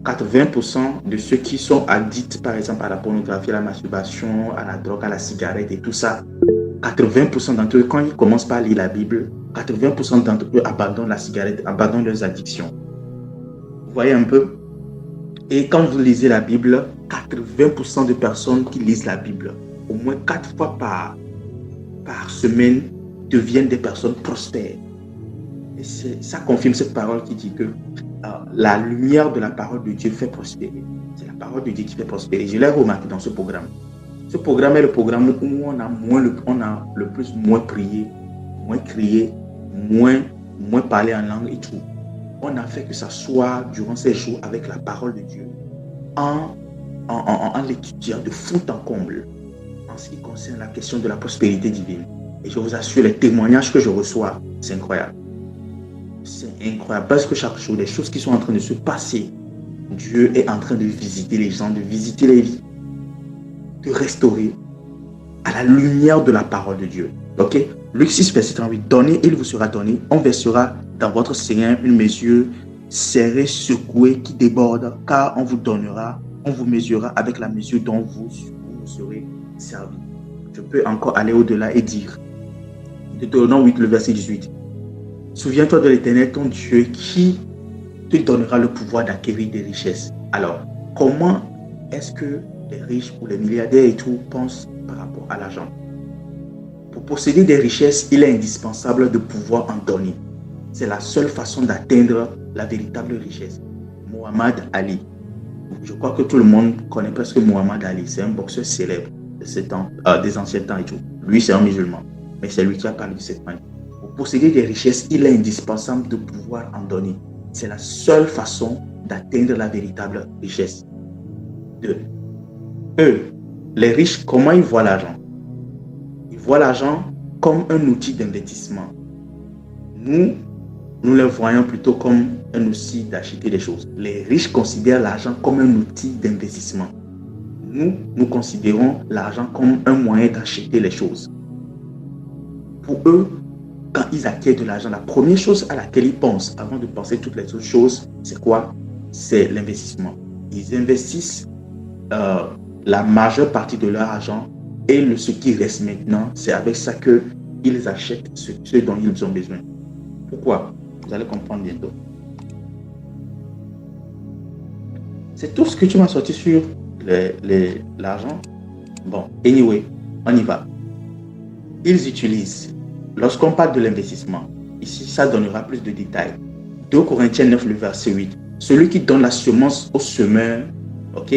80% de ceux qui sont addicts, par exemple, à la pornographie, à la masturbation, à la drogue, à la cigarette et tout ça, 80% d'entre eux, quand ils commencent par lire la Bible, 80% d'entre eux abandonnent la cigarette, abandonnent leurs addictions. Vous voyez un peu? Et quand vous lisez la Bible, 80% de personnes qui lisent la Bible, au moins 4 fois par semaine, deviennent des personnes prospères. Et ça confirme cette parole qui dit que la lumière de la parole de Dieu fait prospérer. C'est la parole de Dieu qui fait prospérer. Je l'ai remarqué dans ce programme. Ce programme est le programme où on a le plus moins prié, moins crié, moins parlé en langue et tout. On a fait que ça soit durant ces jours avec la parole de Dieu, en l'étudiant de fond en comble, en ce qui concerne la question de la prospérité divine. Et je vous assure, les témoignages que je reçois, c'est incroyable. C'est incroyable parce que chaque jour, des choses qui sont en train de se passer, Dieu est en train de visiter les gens, de visiter les vies, de restaurer à la lumière de la parole de Dieu. Ok? Luc 6, verset 38. Donnez, il vous sera donné. On versera dans votre Seigneur une mesure serrée, secouée, qui déborde, car on vous donnera, on vous mesurera avec la mesure dont vous serez servi. Je peux encore aller au-delà et dire, Deutéronome 8, le verset 18. Souviens-toi de l'Éternel, ton Dieu, qui te donnera le pouvoir d'acquérir des richesses. Alors, comment est-ce que les riches ou les milliardaires et tout pensent par rapport à l'argent? Pour posséder des richesses, il est indispensable de pouvoir en donner. C'est la seule façon d'atteindre la véritable richesse. Muhammad Ali. Je crois que tout le monde connaît presque Muhammad Ali. C'est un boxeur célèbre des anciens temps et tout. Lui, c'est un musulman. Mais c'est lui qui a parlé de cette manière. Pour posséder des richesses, il est indispensable de pouvoir en donner. C'est la seule façon d'atteindre la véritable richesse. 2. Eux, les riches, comment ils voient l'argent? Ils voient l'argent comme un outil d'investissement. Nous les voyons plutôt comme un outil d'acheter des choses. Les riches considèrent l'argent comme un outil d'investissement. Nous considérons l'argent comme un moyen d'acheter les choses. Pour eux, quand ils acquièrent de l'argent, la première chose à laquelle ils pensent, avant de penser toutes les autres choses, c'est quoi? C'est l'investissement. Ils investissent la majeure partie de leur argent et ce qui reste maintenant, c'est avec ça qu'ils achètent ce dont ils ont besoin. Pourquoi? Vous allez comprendre bientôt. C'est tout ce que tu m'as sorti sur l'argent. Bon, anyway, on y va. ils utilisent, lorsqu'on parle de l'investissement, ici ça donnera plus de détails. 2 Corinthiens 9, le verset 8. Celui qui donne la semence au semeur, ok?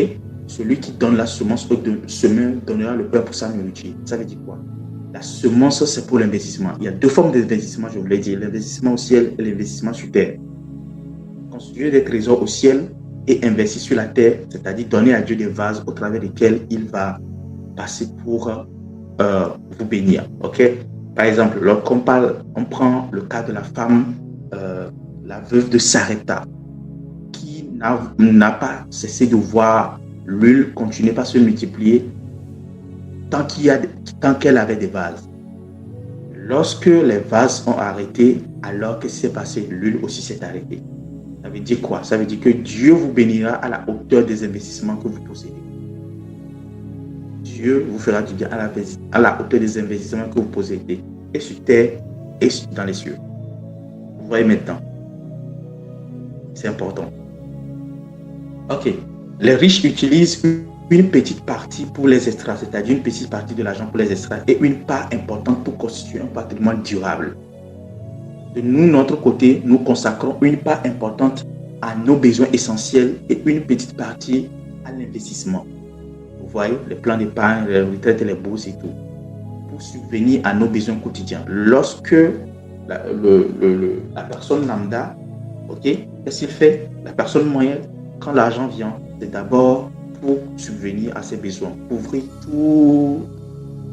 Celui qui donne la semence au semeur donnera le pain pour sa nourriture. Ça veut dire quoi? La semence, c'est pour l'investissement. Il y a 2 formes d'investissement, je vous l'ai dit. L'investissement au ciel et l'investissement sur terre. Construire des trésors au ciel et investir sur la terre, c'est-à-dire donner à Dieu des vases au travers desquels il va passer pour vous bénir. Ok? Par exemple, lorsqu'on parle, on prend le cas de la femme, la veuve de Sarepta, qui n'a pas cessé de voir l'huile continuer par se multiplier tant qu'elle avait des vases. Lorsque les vases ont arrêté, alors que s'est passé, l'huile aussi s'est arrêtée. Ça veut dire quoi? Ça veut dire que Dieu vous bénira à la hauteur des investissements que vous possédez. Dieu vous fera du bien à la hauteur des investissements que vous possédez, et sur terre et dans les cieux. Vous voyez maintenant. C'est important. Ok. Les riches utilisent une petite partie pour les extraire, c'est-à-dire une petite partie de l'argent pour les extraire et une part importante pour constituer un patrimoine durable. De nous, notre côté, nous consacrons une part importante à nos besoins essentiels et une petite partie à l'investissement. Vous voyez, les plans d'épargne, les retraites, les bourses et tout, pour subvenir à nos besoins quotidiens. Lorsque la personne lambda, ok, qu'est-ce qu'il fait? La personne moyenne, quand l'argent vient, c'est d'abord pour subvenir à ses besoins, couvrir tous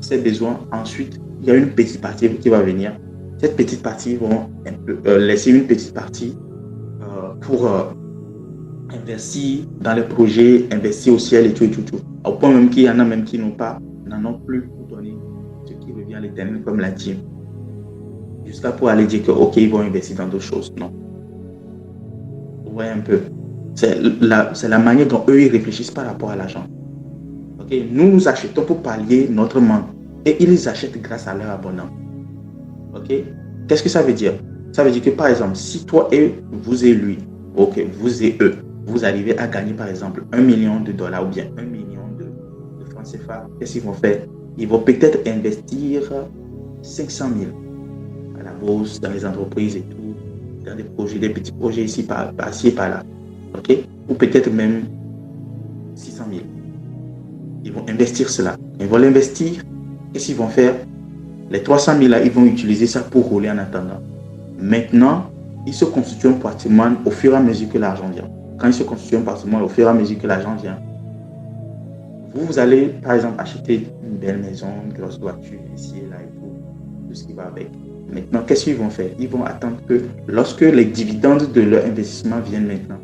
ses besoins. Ensuite, il y a une petite partie qui va venir. Cette petite partie va laisser une petite partie pour investir dans les projets, investir au ciel et tout. Au point même qu'il y en a même qui n'en ont plus pour donner ce qui revient à l'Éternel comme la dîme. Jusqu'à pour aller dire que ok, ils vont investir dans d'autres choses. Non. Vous voyez un peu. C'est la manière dont eux ils réfléchissent par rapport à l'argent. Okay? Nous achetons pour pallier notre manque et ils achètent grâce à leur abondance. Ok? Qu'est-ce que ça veut dire? Ça veut dire que par exemple, si toi et vous et lui, ok, vous et eux, vous arrivez à gagner par exemple $1 million ou bien 1 million de francs CFA, qu'est-ce qu'ils vont faire? Ils vont peut-être investir 500 000 à la bourse, dans les entreprises et tout, dans des projets, des petits projets ici, par-ci et par-là. Ok? Ou peut-être même 600 000. Ils vont investir cela. Ils vont l'investir. Qu'est-ce qu'ils vont faire? Les 300 000 là, ils vont utiliser ça pour rouler en attendant. Maintenant, ils se constituent un patrimoine au fur et à mesure que l'argent vient. Quand ils se constituent un patrimoine au fur et à mesure que l'argent vient, vous allez par exemple acheter une belle maison, une grosse voiture, ici et là et tout ce qui va avec. Maintenant, qu'est-ce qu'ils vont faire? Ils vont attendre que lorsque les dividendes de leur investissement viennent maintenant,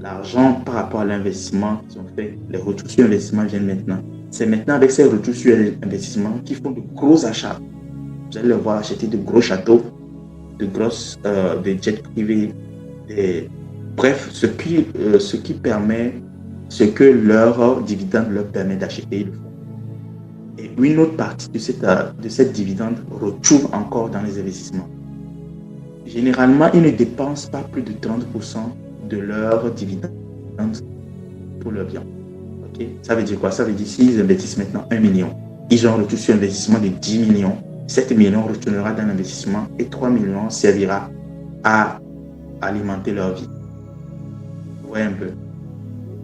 l'argent par rapport à l'investissement qu'ils ont fait, les retours sur l'investissement viennent maintenant. C'est maintenant avec ces retours sur l'investissement qu'ils font de gros achats. Vous allez les voir acheter de gros châteaux, des jets privés, bref, ce que leur dividende leur permet d'acheter, ils le font. Et une autre partie de cette dividende retrouve encore dans les investissements. Généralement, ils ne dépensent pas plus de 30% de leur dividende pour leur bien. Okay? Ça veut dire quoi? Ça veut dire s'ils investissent maintenant 1 million, ils ont un retour sur investissement de 10 millions. 7 millions retournera dans l'investissement et 3 millions servira à alimenter leur vie. Vous voyez un peu.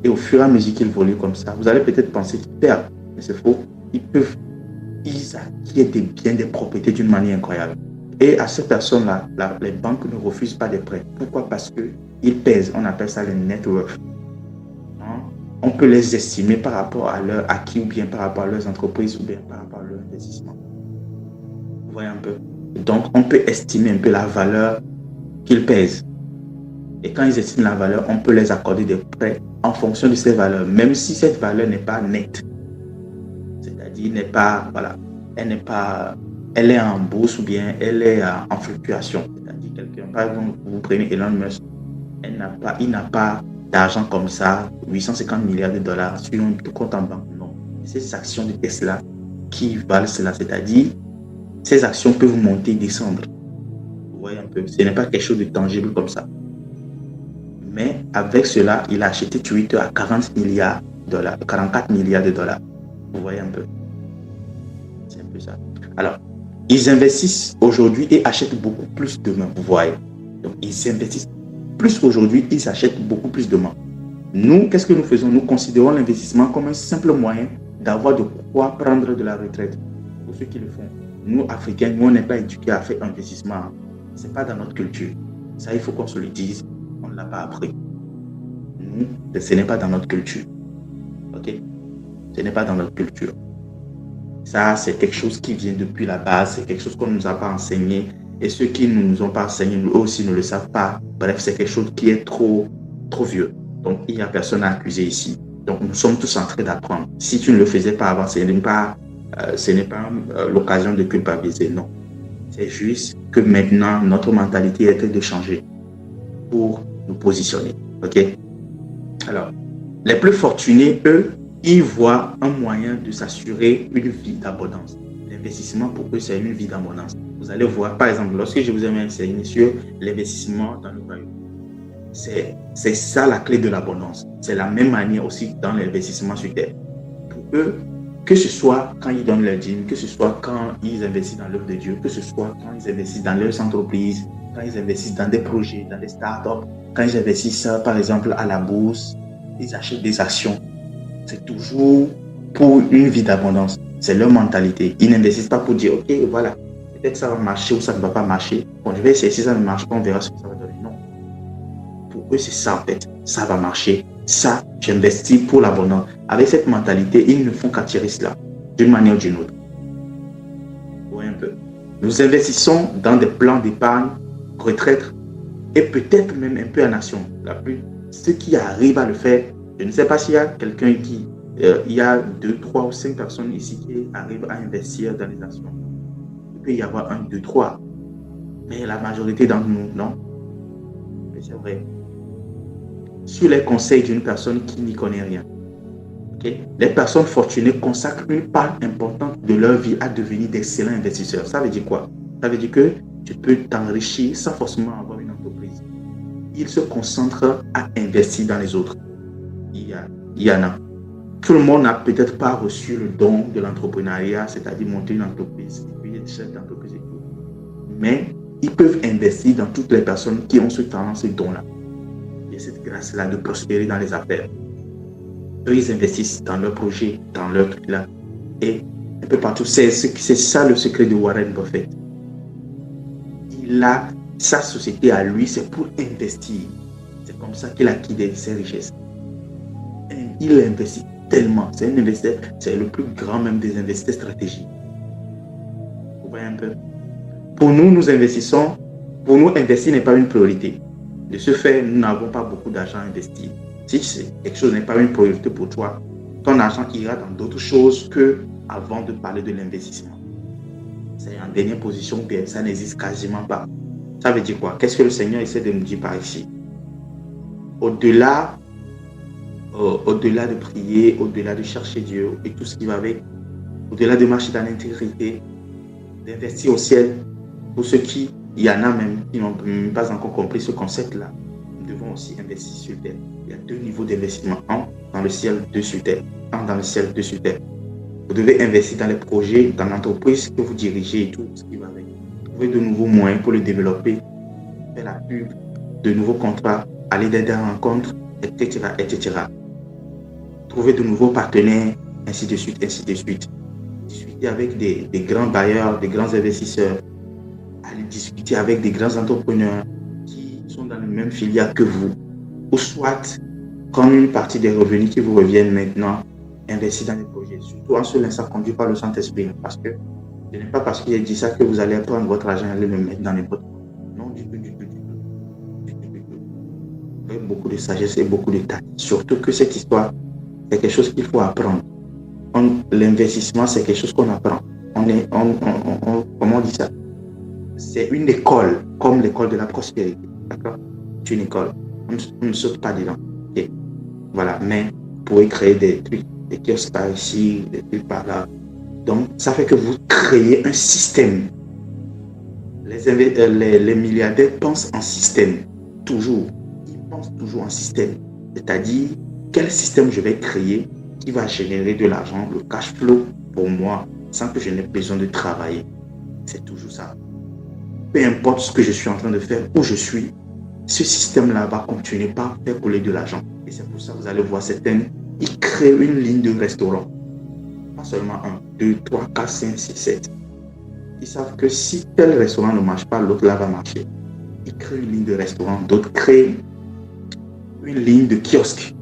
Et au fur et à mesure qu'ils évoluent comme ça, vous allez peut-être penser qu'ils perdent, mais c'est faux. Ils acquièrent des biens, des propriétés d'une manière incroyable. Et à ces personnes-là, les banques ne refusent pas des prêts. Pourquoi? Parce qu'ils pèsent. On appelle ça les net worth. On peut les estimer par rapport à leur acquis ou bien par rapport à leurs entreprises ou bien par rapport à leur investissement. Vous voyez un peu. Donc, on peut estimer un peu la valeur qu'ils pèsent. Et quand ils estiment la valeur, on peut les accorder des prêts en fonction de ces valeurs, même si cette valeur n'est pas nette. C'est-à-dire, elle est en bourse ou bien elle est en fluctuation. C'est-à-dire, quelqu'un, par exemple, vous prenez Elon Musk, il n'a pas d'argent comme ça, 850 milliards de dollars sur un compte en banque. Non. C'est ces actions de Tesla qui valent cela. C'est-à-dire, ces actions peuvent monter et descendre. Vous voyez un peu, ce n'est pas quelque chose de tangible comme ça. Mais avec cela, il a acheté Twitter à 40 milliards de dollars, 44 milliards de dollars. Vous voyez un peu. C'est un peu ça. Alors, Ils investissent aujourd'hui et achètent beaucoup plus demain, vous voyez. Donc, ils investissent plus aujourd'hui, ils achètent beaucoup plus demain. Nous, qu'est-ce que nous faisons? Nous considérons l'investissement comme un simple moyen d'avoir de quoi prendre de la retraite. Pour ceux qui le font. Nous, Africains, nous, on n'est pas éduqués à faire investissement. Ce n'est pas dans notre culture. Ça, il faut qu'on se le dise. On ne l'a pas appris. Nous, ce n'est pas dans notre culture. OK? Ce n'est pas dans notre culture. Ça, c'est quelque chose qui vient depuis la base. C'est quelque chose qu'on ne nous a pas enseigné. Et ceux qui ne nous ont pas enseigné, eux aussi ne le savent pas. Bref, c'est quelque chose qui est trop vieux. Donc, il n'y a personne à accuser ici. Donc, nous sommes tous en train d'apprendre. Si tu ne le faisais pas avant, ce n'est pas l'occasion de culpabiliser. Non. C'est juste que maintenant, notre mentalité est de changer pour nous positionner. OK? Alors, les plus fortunés, eux, ils voient un moyen de s'assurer une vie d'abondance. L'investissement, pour eux, c'est une vie d'abondance. Vous allez voir, par exemple, lorsque je vous ai enseigné sur l'investissement dans le royaume, c'est ça la clé de l'abondance. C'est la même manière aussi dans l'investissement sur terre. Pour eux, que ce soit quand ils donnent leur dîme, que ce soit quand ils investissent dans l'œuvre de Dieu, que ce soit quand ils investissent dans leurs entreprises, quand ils investissent dans des projets, dans des startups, quand ils investissent, par exemple, à la bourse, ils achètent des actions. C'est toujours pour une vie d'abondance. C'est leur mentalité. Ils n'investissent pas pour dire, OK, voilà, peut-être ça va marcher ou ça ne va pas marcher. Bon, je vais essayer, si ça ne marche pas, on verra ce que ça va donner. Non. Pour eux, c'est ça en fait. Ça va marcher. Ça, j'investis pour l'abondance. Avec cette mentalité, ils ne font qu'attirer cela d'une manière ou d'une autre. Oui, un peu. Nous investissons dans des plans d'épargne, retraite et peut-être même un peu en action. Ceux qui arrivent à le faire, je ne sais pas s'il y a quelqu'un qui... il y a 2, 3 ou 5 personnes ici qui arrivent à investir dans les actions. Il peut y avoir 1, 2, 3. Mais la majorité d'entre nous, non. Mais c'est vrai. Sur les conseils d'une personne qui n'y connaît rien. Okay? Les personnes fortunées consacrent une part importante de leur vie à devenir d'excellents investisseurs. Ça veut dire quoi? Ça veut dire que tu peux t'enrichir sans forcément avoir une entreprise. Ils se concentrent à investir dans les autres. Il y en a. Tout le monde n'a peut-être pas reçu le don de l'entrepreneuriat, c'est-à-dire monter une entreprise, et puis être chef d'entreprise et tout. Mais ils peuvent investir dans toutes les personnes qui ont ce talent, ce don-là. Et cette grâce-là de prospérer dans les affaires. Eux, ils investissent dans leurs projets, dans leurs trucs-là. Et un peu partout, c'est ça le secret de Warren Buffett. Il a sa société à lui, c'est pour investir. C'est comme ça qu'il a acquis ses richesses. Et il investit tellement. C'est un investisseur, c'est le plus grand même des investisseurs stratégiques. Vous voyez un peu? Pour nous, nous investissons. Pour nous, investir n'est pas une priorité. De ce fait, nous n'avons pas beaucoup d'argent à investir. Si quelque chose n'est pas une priorité pour toi, ton argent ira dans d'autres choses que avant de parler de l'investissement. C'est en dernière position, bien, ça n'existe quasiment pas. Ça veut dire quoi? Qu'est-ce que le Seigneur essaie de nous dire par ici? Au-delà de prier, au-delà de chercher Dieu et tout ce qui va avec, au-delà de marcher dans l'intégrité, d'investir au ciel, pour ceux qui, il y en a même qui n'ont pas encore compris ce concept-là, nous devons aussi investir sur terre. Il y a 2 niveaux d'investissement, 1 dans le ciel, 2 sur terre. 1 dans le ciel, 2 sur terre. Vous devez investir dans les projets, dans l'entreprise que vous dirigez et tout ce qui va avec. Trouver de nouveaux moyens pour le développer, faire la pub, de nouveaux contrats, aller dans des rencontres, etc., etc. Trouver de nouveaux partenaires, ainsi de suite, ainsi de suite. Discuter avec des grands bailleurs, des grands investisseurs, aller discuter avec des grands entrepreneurs qui sont dans la même filière que vous, ou soit, comme une partie des revenus qui vous reviennent maintenant, investir dans les projets, surtout en se laissant conduire par le Saint-Esprit, parce que ce n'est pas parce qu'il a dit ça que vous allez prendre votre argent et aller le mettre dans les potes. Non, du tout. Avec beaucoup de sagesse et beaucoup de tact. Surtout que cette histoire, c'est quelque chose qu'il faut apprendre. L'investissement, c'est quelque chose qu'on apprend. Comment on dit ça? C'est une école, comme l'école de la prospérité. D'accord? C'est une école. On ne saute pas dedans. Okay. Voilà. Mais vous pouvez créer des trucs, des kiosques par ici, des trucs par là. Donc, ça fait que vous créez un système. Les milliardaires pensent en système. Toujours. Ils pensent toujours en système. C'est-à-dire, quel système je vais créer qui va générer de l'argent, le cash flow pour moi, sans que je n'ai besoin de travailler. C'est toujours ça. Peu importe ce que je suis en train de faire, où je suis, ce système-là va continuer par faire couler de l'argent. Et c'est pour ça que vous allez voir certaines, ils créent une ligne de restaurant. Pas seulement 1, 2, 3, 4, 5, 6, 7. Ils savent que si tel restaurant ne marche pas, l'autre là va marcher. Ils créent une ligne de restaurant, d'autres créent une ligne de kiosque.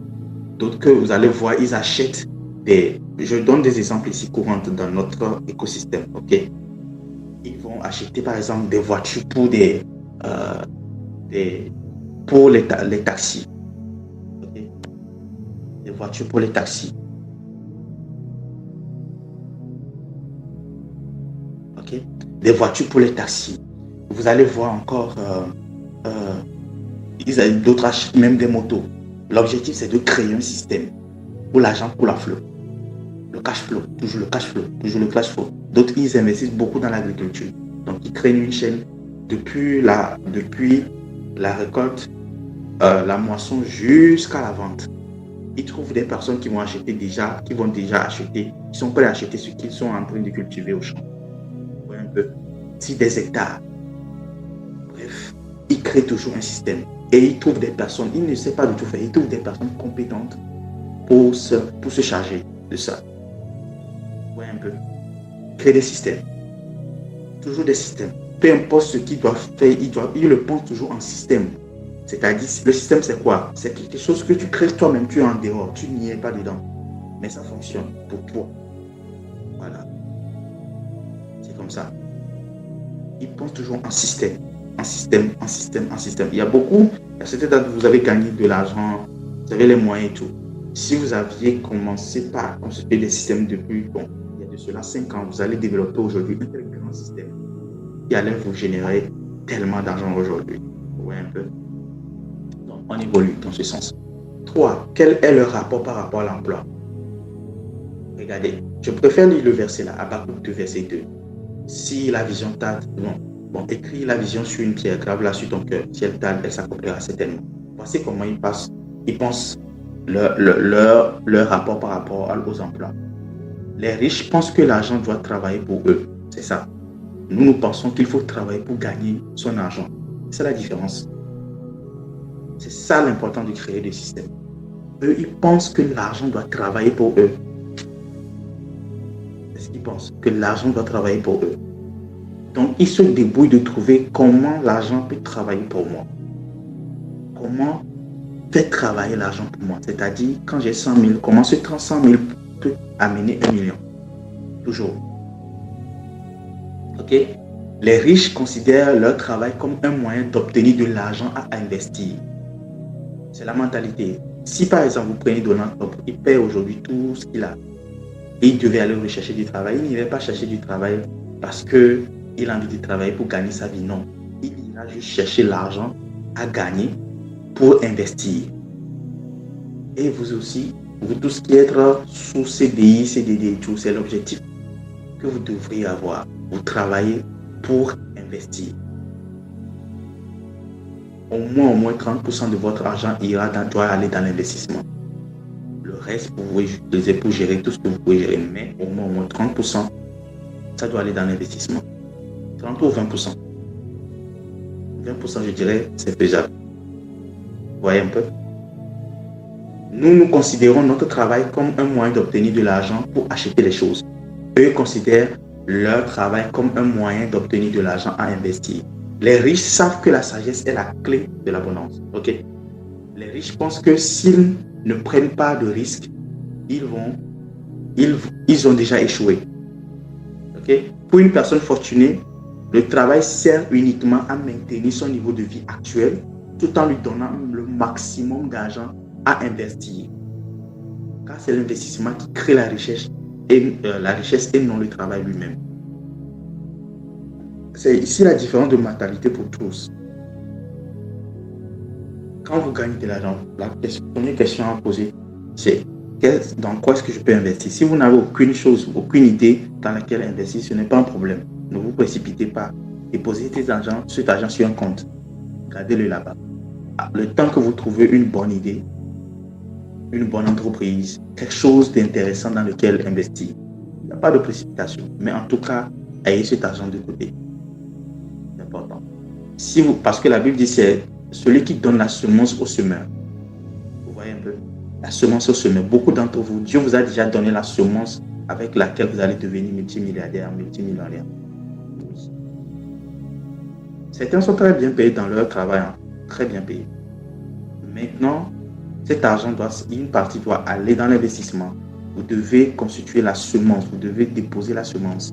D'autres que vous allez voir, ils achètent des... Je donne des exemples ici courants dans notre écosystème. Ok, ils vont acheter par exemple des voitures pour pour les taxis. Okay? Des voitures pour les taxis. Ok, des voitures pour les taxis. Vous allez voir encore, d'autres achètent même des motos. L'objectif, c'est de créer un système où l'argent coule à flot. Le cash flow, toujours le cash flow, toujours le cash flow. D'autres, ils investissent beaucoup dans l'agriculture. Donc, ils créent une chaîne depuis la récolte, la moisson jusqu'à la vente. Ils trouvent des personnes qui vont déjà acheter, qui sont prêts à acheter ce qu'ils sont en train de cultiver au champ. Vous voyez un peu, si des hectares. Bref, ils créent toujours un système. Et ils trouvent des personnes, ils ne savent pas du tout faire, ils trouvent des personnes compétentes pour se charger de ça. Vous voyez un peu, créer des systèmes. Toujours des systèmes. Peu importe ce qu'ils doivent faire, ils le pensent toujours en système. C'est-à-dire, le système, c'est quoi? C'est quelque chose que tu crées toi-même, tu es en dehors, tu n'y es pas dedans. Mais ça fonctionne pour toi. Voilà. C'est comme ça. Ils pensent toujours en système. En système. Il y a certains d'entre vous avez gagné de l'argent, vous avez les moyens et tout. Si vous aviez commencé par construire des systèmes depuis, il y a de cela 5 ans, vous allez développer aujourd'hui un très grand système qui allait vous générer tellement d'argent aujourd'hui. Vous voyez un peu? Donc, on évolue dans ce sens. 3. Quel est le rapport par rapport à l'emploi? Regardez, je préfère lire le verset là, Habakkuk 2, verset 2. Si la vision tarde, écris la vision sur une pierre, grave-la sur ton cœur. Si elle tarde, elle s'accomplira certainement. Voici comment ils pensent leur rapport par rapport aux emplois. Les riches pensent que l'argent doit travailler pour eux. C'est ça. Nous pensons qu'il faut travailler pour gagner son argent. C'est la différence. C'est ça l'important de créer des systèmes. Eux, ils pensent que l'argent doit travailler pour eux. C'est ce qu'ils pensent, que l'argent doit travailler pour eux. Donc, ils se débrouillent de trouver comment l'argent peut travailler pour moi. Comment faire travailler l'argent pour moi. C'est-à-dire, quand j'ai 100 000, comment ce 100 000 peut amener 1 million. Toujours. Ok? Les riches considèrent leur travail comme un moyen d'obtenir de l'argent à investir. C'est la mentalité. Si par exemple, vous prenez Donald Trump, il paie aujourd'hui tout ce qu'il a. Et il devait aller rechercher du travail. Il n'irait pas chercher du travail parce qu'il a envie de travailler pour gagner sa vie. Non. Il ira juste chercher l'argent à gagner pour investir. Et vous aussi, vous tous qui êtes sous CDI, CDD et tout, c'est l'objectif que vous devriez avoir. Vous travaillez pour investir. Au moins 30% de votre argent doit aller dans l'investissement. Le reste, vous pouvez utiliser pour gérer tout ce que vous pouvez gérer, mais au moins 30%, ça doit aller dans l'investissement. 30 ou 20%. 20%, je dirais, c'est faisable. Vous voyez un peu? Nous considérons notre travail comme un moyen d'obtenir de l'argent pour acheter les choses. Eux considèrent leur travail comme un moyen d'obtenir de l'argent à investir. Les riches savent que la sagesse est la clé de l'abondance. Okay? Les riches pensent que s'ils ne prennent pas de risques, ils ont déjà échoué. Okay? Pour une personne fortunée, le travail sert uniquement à maintenir son niveau de vie actuel tout en lui donnant le maximum d'argent à investir. Car c'est l'investissement qui crée la richesse et non le travail lui-même. C'est ici la différence de mentalité pour tous. Quand vous gagnez de l'argent, la première question à poser, c'est dans quoi est-ce que je peux investir? Si vous n'avez aucune aucune idée dans laquelle investir, ce n'est pas un problème. Ne vous précipitez pas. Déposez cet argent sur un compte. Gardez-le là-bas. Le temps que vous trouvez une bonne idée, une bonne entreprise, quelque chose d'intéressant dans lequel investir. Il n'y a pas de précipitation. Mais en tout cas, ayez cet argent de côté. C'est important. Parce que la Bible dit c'est celui qui donne la semence au semeur. Vous voyez un peu? La semence au semeur. Beaucoup d'entre vous, Dieu vous a déjà donné la semence avec laquelle vous allez devenir multimilliardaire, multimillionnaire. Oui. Certains sont très bien payés dans leur travail, hein, très bien payés. Maintenant, cet argent une partie doit aller dans l'investissement. Vous devez constituer la semence, vous devez déposer la semence.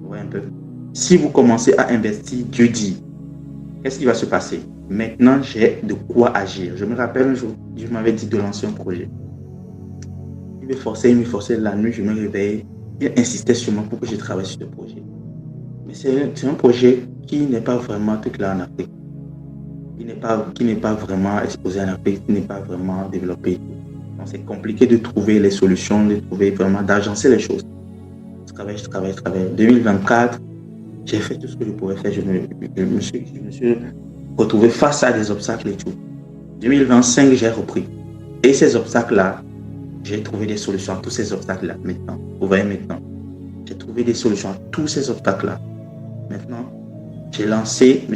Vous voyez un peu? Si vous commencez à investir, Dieu dit, qu'est-ce qui va se passer? Maintenant, j'ai de quoi agir. Je me rappelle un jour, Dieu m'avait dit de lancer un projet. Il me forçait la nuit, je me réveillais. Il insistait sur moi pour que je travaille sur ce projet. Mais c'est un projet qui n'est pas vraiment tout clair en Afrique. Qui n'est pas vraiment exposé en Afrique, qui n'est pas vraiment développé. Donc, c'est compliqué de trouver les solutions, de trouver vraiment, d'agencer les choses. Je travaille. 2024, j'ai fait tout ce que je pouvais faire. Je me suis retrouvé face à des obstacles et tout. 2025, j'ai repris. Et ces obstacles-là, j'ai trouvé des solutions à tous ces obstacles-là maintenant. Vous voyez maintenant, j'ai trouvé des solutions à tous ces obstacles-là. Maintenant, j'ai lancé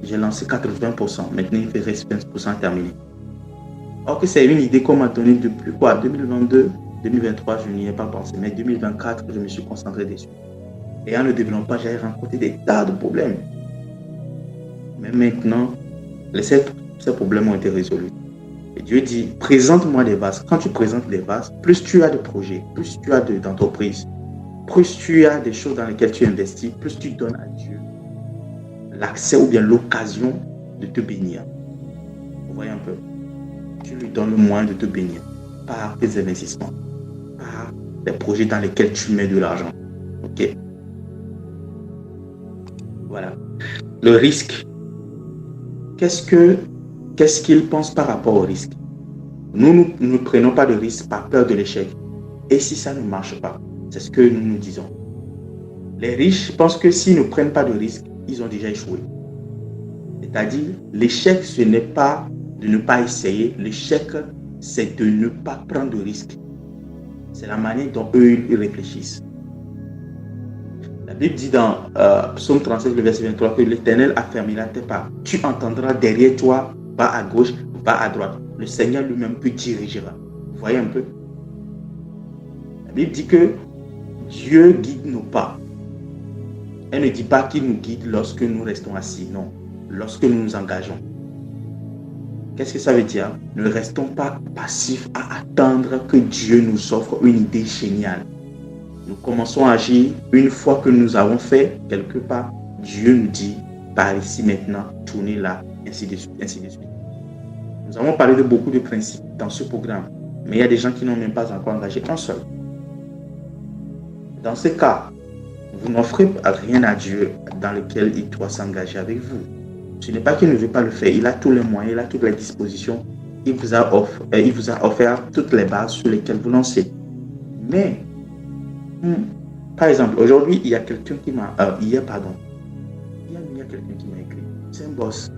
80%. Maintenant, il fait 20% terminé. Or que c'est une idée qu'on m'a donnée depuis 2022, 2023, je n'y ai pas pensé. Mais 2024, je me suis concentré dessus. Et en le développant, j'ai rencontré des tas de problèmes. Mais maintenant, ces problèmes ont été résolus. Et Dieu dit, présente-moi des vases. Quand tu présentes des vases, plus tu as de projets, plus tu as d'entreprises, plus tu as des choses dans lesquelles tu investis, plus tu donnes à Dieu l'accès ou bien l'occasion de te bénir. Vous voyez un peu? Tu lui donnes le moyen de te bénir par tes investissements, par les projets dans lesquels tu mets de l'argent. Ok? Voilà. Le risque. Qu'est-ce qu'il pense par rapport au risque? Nous ne prenons pas de risque par peur de l'échec. Et si ça ne marche pas? C'est ce que nous disons. Les riches pensent que s'ils ne prennent pas de risque, ils ont déjà échoué. C'est-à-dire, l'échec, ce n'est pas de ne pas essayer. L'échec, c'est de ne pas prendre de risque. C'est la manière dont eux, ils réfléchissent. La Bible dit dans Psaume 37, le verset 23, que l'Éternel affermira tes pas. Tu entendras derrière toi, va à gauche, va à droite. Le Seigneur lui-même te dirigera. Vous voyez un peu? La Bible dit que Dieu guide nos pas. Elle ne dit pas qu'il nous guide lorsque nous restons assis, non. Lorsque nous nous engageons. Qu'est-ce que ça veut dire? Ne restons pas passifs à attendre que Dieu nous offre une idée géniale. Nous commençons à agir. Une fois que nous avons fait quelque part, Dieu nous dit, par ici maintenant, tournez là, ainsi de suite, ainsi de suite. Nous avons parlé de beaucoup de principes dans ce programme, mais il y a des gens qui n'ont même pas encore engagé un seul. Dans ce cas, vous n'offrez rien à Dieu dans lequel il doit s'engager avec vous. Ce n'est pas qu'il ne veut pas le faire, il a tous les moyens, il a toutes les dispositions, il vous a offert toutes les bases sur lesquelles vous lancez. Mais, par exemple, aujourd'hui, il y a quelqu'un qui m'a... il y a quelqu'un qui m'a écrit. C'est un boss.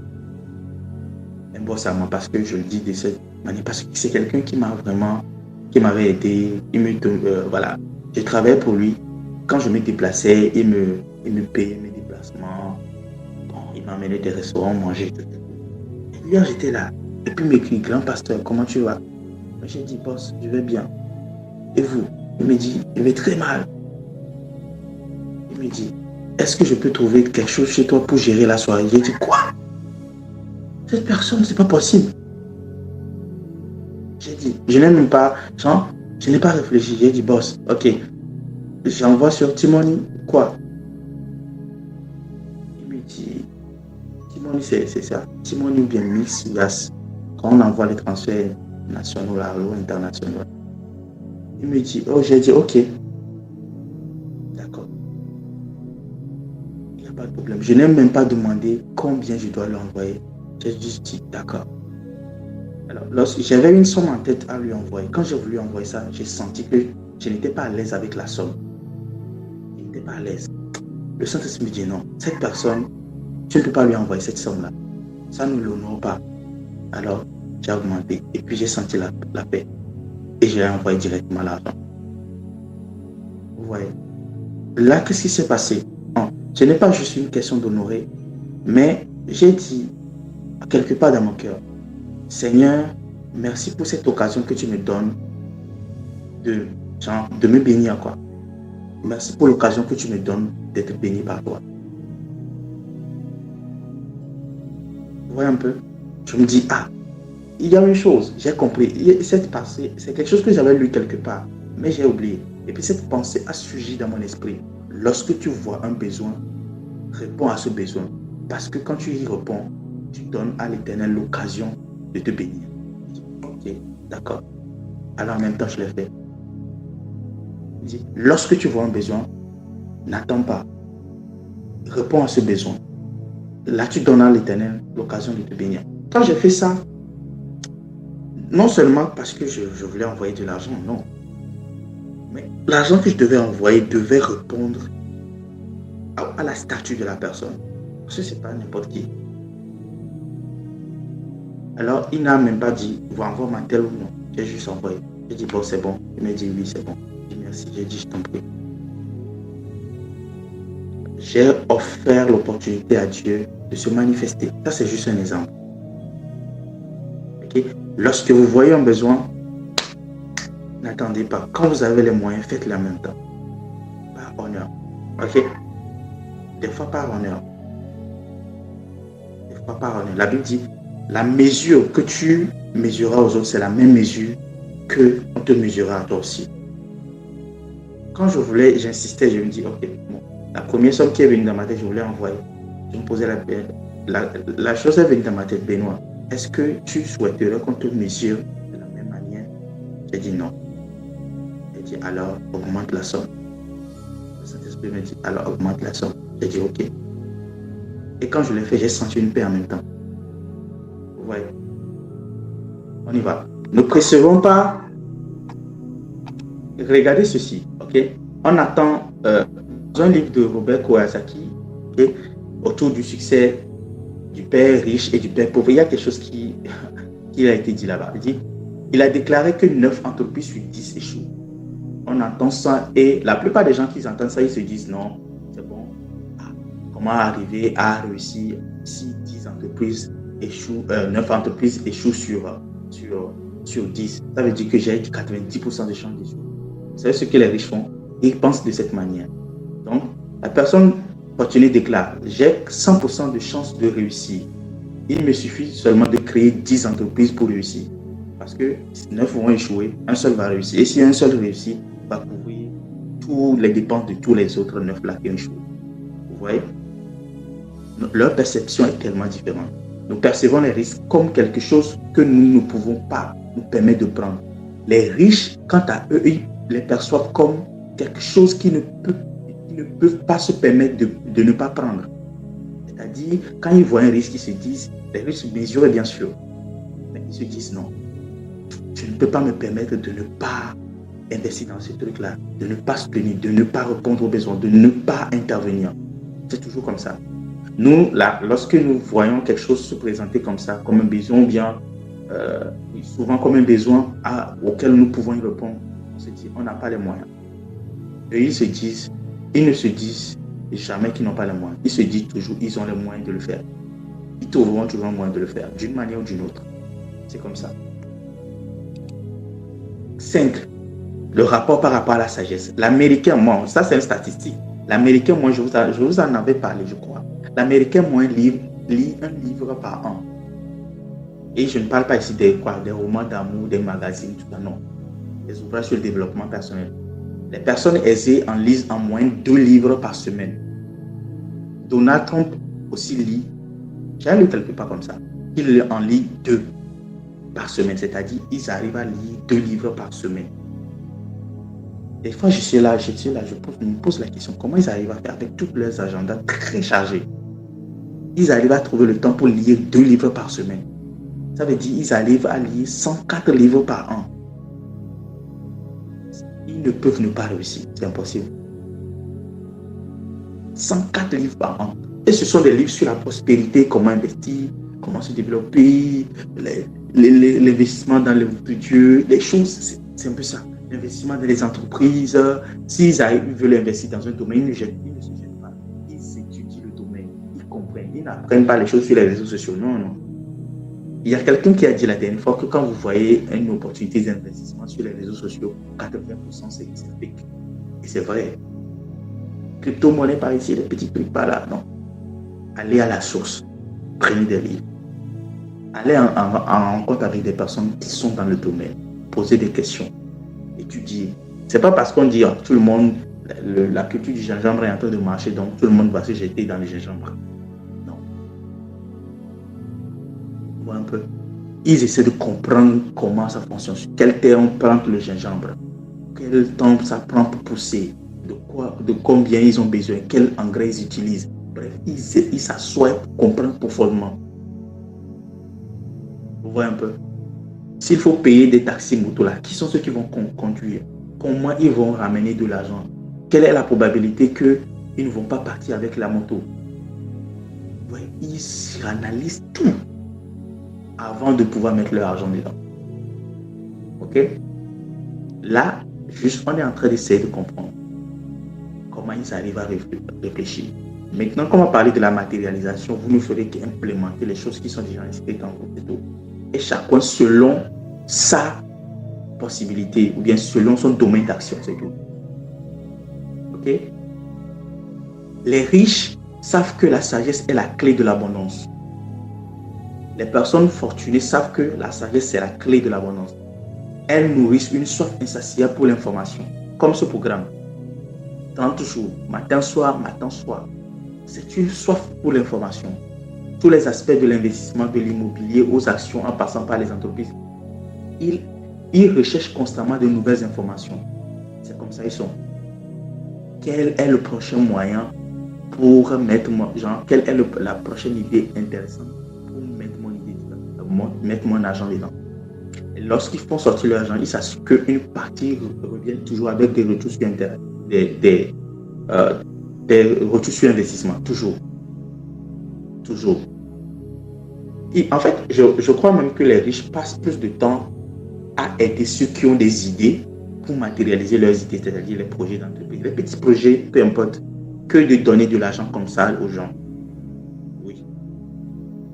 Un boss à moi, parce que je le dis de cette manière, parce que c'est quelqu'un qui m'avait aidé, voilà. Je travaillais pour lui. Quand je me déplaçais, il me payait mes déplacements. Bon, il m'emmenait des restaurants, manger. Et hier, j'étais là. Et puis il m'écrit, grand pasteur, comment tu vas? J'ai dit, boss, je vais bien. Et vous? Il me dit, je vais très mal. Il me dit, est-ce que je peux trouver quelque chose chez toi pour gérer la soirée? J'ai dit, quoi? Cette personne, c'est pas possible. J'ai dit, je n'ai même pas, je n'ai pas réfléchi. J'ai dit, boss, ok, j'envoie sur Timoni, quoi? Il me dit, Timoni, c'est ça. Timoni ou bien Mix, quand on envoie les transferts nationaux là, ou internationaux. Il me dit, oh, j'ai dit, ok. D'accord. Il n'y a pas de problème. Je n'ai même pas demandé combien je dois lui envoyer. J'ai juste dit, d'accord. Alors, j'avais une somme en tête à lui envoyer. Quand j'ai voulu envoyer ça, j'ai senti que je n'étais pas à l'aise avec la somme. Je n'étais pas à l'aise. Le Saint-Esprit me dit, non, cette personne, tu ne peux pas lui envoyer cette somme-là. Ça ne l'honore pas. Alors, j'ai augmenté. Et puis, j'ai senti la paix. Et j'ai envoyé directement l'argent. Vous voyez. Là, qu'est-ce qui s'est passé? Non, ce n'est pas juste une question d'honorer, mais j'ai dit, quelque part dans mon cœur, Seigneur, merci pour cette occasion que tu me donnes de me bénir, quoi. Merci pour l'occasion que tu me donnes d'être béni par toi. Vous voyez un peu? Je me dis, il y a une chose, j'ai compris. Cette pensée, c'est quelque chose que j'avais lu quelque part, mais j'ai oublié. Et puis cette pensée a surgi dans mon esprit. Lorsque tu vois un besoin, réponds à ce besoin. Parce que quand tu y réponds, tu donnes à l'Éternel l'occasion de te bénir. Ok, d'accord. Alors en même temps, je l'ai fait. Il dit, lorsque tu vois un besoin, n'attends pas. Réponds à ce besoin. Là, tu donnes à l'Éternel l'occasion de te bénir. Quand j'ai fait ça, non seulement parce que je voulais envoyer de l'argent, non. Mais l'argent que je devais envoyer devait répondre à la statue de la personne. Parce que ce n'est pas n'importe qui. Alors, il n'a même pas dit, envoie-moi tel ou non. J'ai juste envoyé. J'ai dit, bon, c'est bon. Il m'a dit, oui, c'est bon. J'ai dit, merci. J'ai dit, je t'en prie. J'ai offert l'opportunité à Dieu de se manifester. Ça, c'est juste un exemple. Okay? Lorsque vous voyez un besoin, n'attendez pas. Quand vous avez les moyens, faites-le en même temps. Par honneur. Ok? Des fois par honneur. Des fois par honneur. La Bible dit, la mesure que tu mesureras aux autres, c'est la même mesure que on te mesurera à toi aussi. Quand j'insistais, je me dis, ok, bon, la première somme qui est venue dans ma tête, je voulais envoyer. Je me posais la chose est venue dans ma tête, Benoît. Est-ce que tu souhaiterais qu'on te mesure de la même manière? J'ai dit non. J'ai dit alors augmente la somme. Le Saint-Esprit me dit alors augmente la somme. J'ai dit ok. Et quand je l'ai fait, j'ai senti une paix en même temps. Vous voyez? On y va. Ne précevons pas. Regardez ceci, ok? On attend dans un livre de Robert Kiyosaki, okay, autour du succès du père riche et du père pauvre. Il y a quelque chose qui a été dit là-bas. Il a déclaré que 9 entreprises sur 10 échouent. On entend ça et la plupart des gens qui entendent ça, ils se disent non, c'est bon. Comment arriver à réussir si 10 entreprises échouent, 9 entreprises échouent sur 10? Ça veut dire que j'ai 90% de chances d'échouer. Vous savez ce que les riches font? Ils pensent de cette manière. Donc, la personne fortunée déclare, j'ai 100% de chances de réussir. Il me suffit seulement de créer 10 entreprises pour réussir. Parce que 9 vont échouer, un seul va réussir. Et si un seul réussit, va couvrir toutes les dépenses de tous les autres 9 là qui ont échoué. Vous voyez? Leur perception est tellement différente. Nous percevons les risques comme quelque chose que nous ne pouvons pas nous permettre de prendre. Les riches, quant à eux, ils les perçoivent comme quelque chose qu'ils ne peuvent pas se permettre de ne pas prendre. C'est-à-dire, quand ils voient un risque, ils se disent, les risques mesurés bien sûr, mais ils se disent non, je ne peux pas me permettre de ne pas investir dans ce truc-là, de ne pas se tenir, de ne pas répondre aux besoins, de ne pas intervenir. C'est toujours comme ça. Nous, là, lorsque nous voyons quelque chose se présenter comme ça, comme un besoin, ou bien souvent comme un besoin auquel nous pouvons y répondre, on se dit, on n'a pas les moyens. Et ils ne se disent jamais qu'ils n'ont pas les moyens. Ils se disent toujours, ils ont les moyens de le faire. Ils trouveront toujours un moyen de le faire, d'une manière ou d'une autre. C'est comme ça. 5. Le rapport par rapport à la sagesse. L'Américain, moi, ça c'est une statistique. L'Américain, moi, je vous en avais parlé, je crois. L'Américain, moi, lit un livre par an. Et je ne parle pas ici des romans d'amour, des magazines, tout ça, non. Des ouvrages sur le développement personnel. Les personnes aisées en lisent en moyenne 2 livres par semaine. Donald Trump aussi lit, j'ai lu quelque part comme ça, il en lit 2 par semaine, c'est-à-dire ils arrivent à lire 2 livres par semaine. Des fois, je suis là, je me pose la question, comment ils arrivent à faire avec tous leurs agendas très chargés? Ils arrivent à trouver le temps pour lire 2 livres par semaine. Ça veut dire qu'ils arrivent à lire 104 livres par an. Ils ne peuvent ne pas réussir, c'est impossible. 104 livres par an. Et ce sont des livres sur la prospérité, comment investir, comment se développer, l'investissement dans l'œuvre de Dieu, les choses, c'est un peu ça. l'investissement dans les entreprises. S'ils veulent investir dans un domaine, ils ne se jettent pas. Ils étudient le domaine, ils comprennent. Ils n'apprennent pas les choses sur les réseaux sociaux. Non, non. Il y a quelqu'un qui a dit la dernière fois que quand vous voyez une opportunité d'investissement sur les réseaux sociaux, 80% c'est fake. Et c'est vrai. Crypto-monnaie par ici, les petits trucs par là. Non. Allez à la source. Prenez des livres. Allez en rencontre avec des personnes qui sont dans le domaine. Posez des questions. Étudier. C'est pas parce qu'on dit tout le monde, la culture du gingembre est en train de marcher, donc tout le monde va se jeter dans le gingembre. Non. Voilà un peu. Ils essaient de comprendre comment ça fonctionne, sur quel terme prend le gingembre, quel temps ça prend pour pousser, de combien ils ont besoin, quel engrais ils utilisent. Bref, ils s'assoient pour comprendre profondément. Vous voyez un peu. S'il faut payer des taxis motos là, qui sont ceux qui vont conduire? Comment ils vont ramener de l'argent? Quelle est la probabilité qu'ils ne vont pas partir avec la moto? Ouais, ils analysent tout avant de pouvoir mettre leur argent dedans. Ok? Là, juste on est en train d'essayer de comprendre comment ils arrivent à réfléchir. Maintenant, quand on va parler de la matérialisation, vous ne ferez qu'implémenter les choses qui sont déjà inscrites dans vos photos. Et chacun selon sa possibilité ou bien selon son domaine d'action, c'est tout. Ok? Les riches savent que la sagesse est la clé de l'abondance. Les personnes fortunées savent que la sagesse est la clé de l'abondance. Elles nourrissent une soif insatiable pour l'information, comme ce programme. 30 jours, matin, soir, matin, soir. C'est une soif pour l'information. Tous les aspects de l'investissement, de l'immobilier, aux actions, en passant par les entreprises. Ils recherchent constamment de nouvelles informations. C'est comme ça ils sont. Quel est le prochain moyen pour mettre quelle est la prochaine idée intéressante pour mettre mon argent dedans. Et lorsqu'ils font sortir leur argent, ils s'assurent qu'une partie revient toujours avec des retours sur intérêt, des retours sur investissement, toujours. Et en fait, je crois même que les riches passent plus de temps à aider ceux qui ont des idées pour matérialiser leurs idées, c'est-à-dire les projets d'entreprise, les petits projets, peu importe, que de donner de l'argent comme ça aux gens. Oui.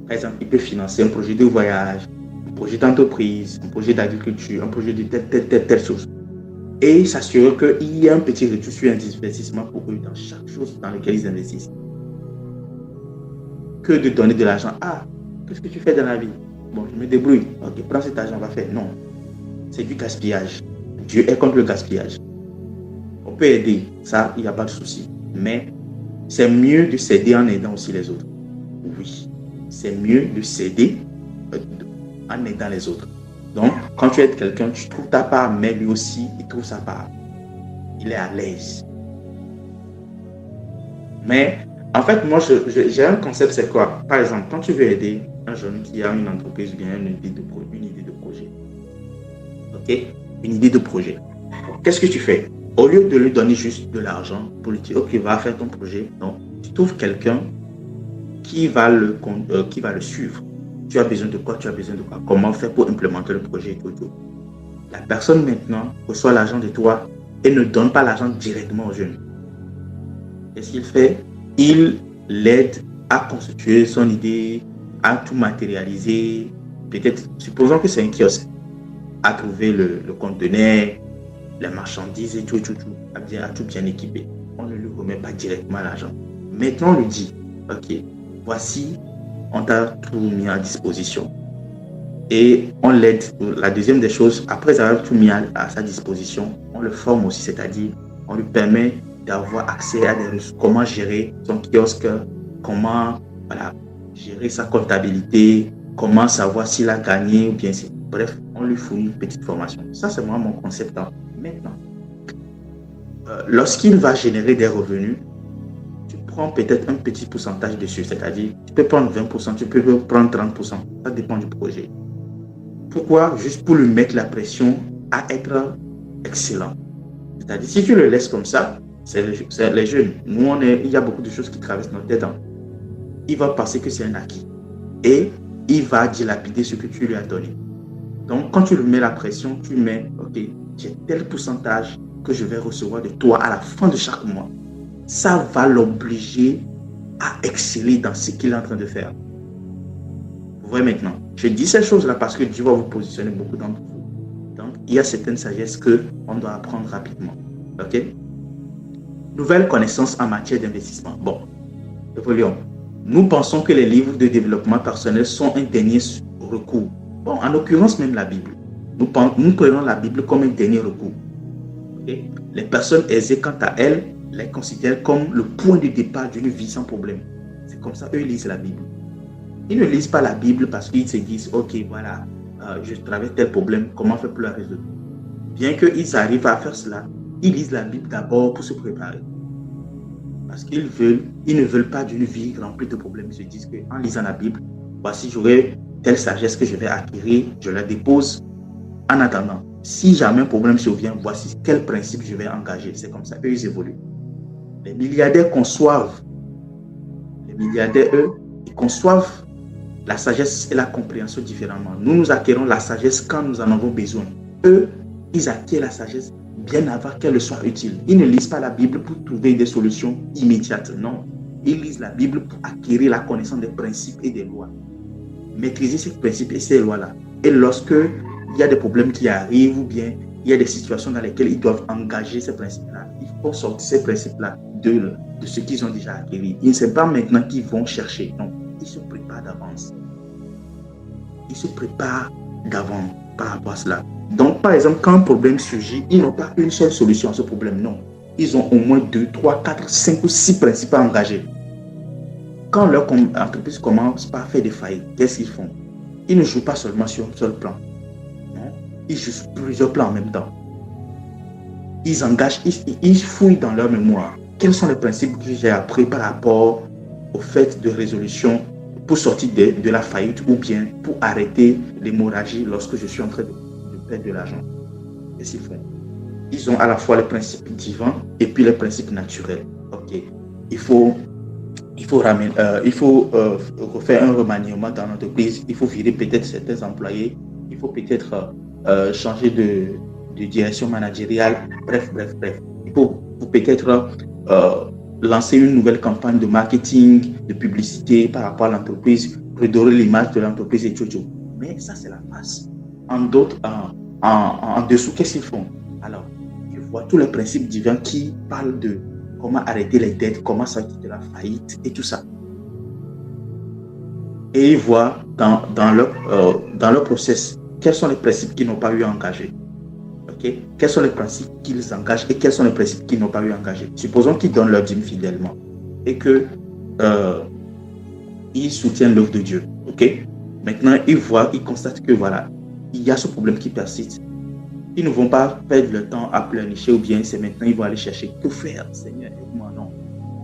Par exemple, ils peuvent financer un projet de voyage, un projet d'entreprise, un projet d'agriculture, un projet de telle chose. Et s'assurer qu'il y a un petit retour sur investissement pour eux dans chaque chose dans laquelle ils investissent. Que de donner de l'argent. Ah, qu'est-ce que tu fais dans la vie? Bon, je me débrouille. Ok, prends cet argent, va faire. Non. C'est du gaspillage. Dieu est contre le gaspillage. On peut aider, ça, il n'y a pas de souci. Mais c'est mieux de s'aider en aidant aussi les autres. Oui, c'est mieux de s'aider en aidant les autres. Donc, quand tu aides quelqu'un, tu trouves ta part, mais lui aussi, il trouve sa part. Il est à l'aise. Mais, en fait, moi, j'ai un concept, c'est quoi? Par exemple, quand tu veux aider un jeune qui a une entreprise ou bien une idée de projet, ok? Une idée de projet. Qu'est-ce que tu fais? Au lieu de lui donner juste de l'argent pour lui dire, ok, va faire ton projet, non, tu trouves quelqu'un qui va le suivre. Tu as besoin de quoi? Comment faire pour implémenter le projet et tout. La personne maintenant reçoit l'argent de toi et ne donne pas l'argent directement au jeune. Qu'est-ce qu'il fait? Il l'aide à constituer son idée, à tout matérialiser. Peut-être, supposons que c'est un kiosque, à trouver le conteneur, les marchandises et tout, à tout bien équipé. On ne lui remet pas directement l'argent. Maintenant, on lui dit, ok, voici, on t'a tout mis à disposition. Et on l'aide. La deuxième des choses, après avoir tout mis à sa disposition, on le forme aussi, c'est-à-dire, on lui permet d'avoir accès à des ressources, comment gérer son kiosque, comment gérer sa comptabilité, comment savoir s'il a gagné ou bien si. Bref, on lui fournit une petite formation. Ça, c'est vraiment mon concept. Maintenant, lorsqu'il va générer des revenus, tu prends peut-être un petit pourcentage dessus, c'est-à-dire tu peux prendre 20%, tu peux prendre 30%, ça dépend du projet. Pourquoi? Juste pour lui mettre la pression à être excellent. C'est-à-dire, si tu le laisses comme ça, c'est les jeunes. Nous, il y a beaucoup de choses qui traversent notre tête. Il va penser que c'est un acquis et il va dilapider ce que tu lui as donné. Donc, quand tu lui mets la pression, tu mets, ok, j'ai tel pourcentage que je vais recevoir de toi à la fin de chaque mois. Ça va l'obliger à exceller dans ce qu'il est en train de faire. Vous voyez maintenant, je dis ces choses-là parce que Dieu va vous positionner beaucoup d'entre vous. Donc, il y a certaines sagesses qu'on doit apprendre rapidement. OK? Nouvelles connaissances en matière d'investissement. Bon, évoluons. Nous pensons que les livres de développement personnel sont un dernier recours. Bon, en l'occurrence, même la Bible. Nous prenons la Bible comme un dernier recours. Okay? Les personnes aisées, quant à elles, les considèrent comme le point de départ d'une vie sans problème. C'est comme ça, eux, ils lisent la Bible. Ils ne lisent pas la Bible parce qu'ils se disent, OK, voilà, je traverse tel problème, comment faire pour le résoudre? Bien qu'ils arrivent à faire cela, ils lisent la Bible d'abord pour se préparer. Parce qu'ils ne veulent pas d'une vie remplie de problèmes. Ils se disent qu'en lisant la Bible, voici, j'aurai telle sagesse que je vais acquérir, je la dépose. En attendant, si jamais un problème survient, voici quel principe je vais engager. C'est comme ça, eux, ils évoluent. Les milliardaires conçoivent. Les milliardaires, eux, ils conçoivent la sagesse et la compréhension différemment. Nous acquérons la sagesse quand nous en avons besoin. Eux, ils acquièrent la sagesse bien avant qu'elle soit utile. Ils ne lisent pas la Bible pour trouver des solutions immédiates. Non. Ils lisent la Bible pour acquérir la connaissance des principes et des lois. Maîtriser ces principes et ces lois-là. Et lorsque il y a des problèmes qui arrivent ou bien il y a des situations dans lesquelles ils doivent engager ces principes-là, il faut sortir ces principes-là de ce qu'ils ont déjà acquis. Ce n'est pas maintenant qu'ils vont chercher. Non. Ils se préparent d'avance. Ils se préparent d'avant par rapport à cela. Donc, par exemple, quand un problème surgit, ils n'ont pas une seule solution à ce problème, non. Ils ont au moins 2, 3, 4, 5 ou 6 principes à engager. Quand leur entreprise commence par faire des faillites, qu'est-ce qu'ils font? Ils ne jouent pas seulement sur un seul plan. Non? Ils jouent sur plusieurs plans en même temps. Ils engagent, ils fouillent dans leur mémoire. Quels sont les principes que j'ai appris par rapport au fait de résolution pour sortir de la faillite ou bien pour arrêter l'hémorragie lorsque je suis en train de perdre de l'argent? Qu'est-ce qu'ils font? Ils ont à la fois les principes divins et puis les principes naturels. Ok, il faut refaire un remaniement dans l'entreprise. Il faut virer peut-être certains employés. Il faut peut-être changer de direction managériale. Bref. Il faut peut-être lancer une nouvelle campagne de marketing, de publicité par rapport à l'entreprise, redorer l'image de l'entreprise et tout. Mais ça, c'est la face. En dessous, qu'est-ce qu'ils font? Alors, ils voient tous les principes divins qui parlent de comment arrêter les dettes, comment sortir de la faillite et tout ça. Et ils voient dans leur process quels sont les principes qu'ils n'ont pas eu à engager. Okay? Quels sont les principes qu'ils engagent et quels sont les principes qu'ils n'ont pas eu à engager. Supposons qu'ils donnent leur dîme fidèlement et que ils soutiennent l'œuvre de Dieu. Okay? Maintenant, ils constatent que voilà, il y a ce problème qui persiste. Ils ne vont pas perdre le temps à pleurnicher ou bien c'est maintenant ils vont aller chercher que faire. Seigneur, aide-moi. Non.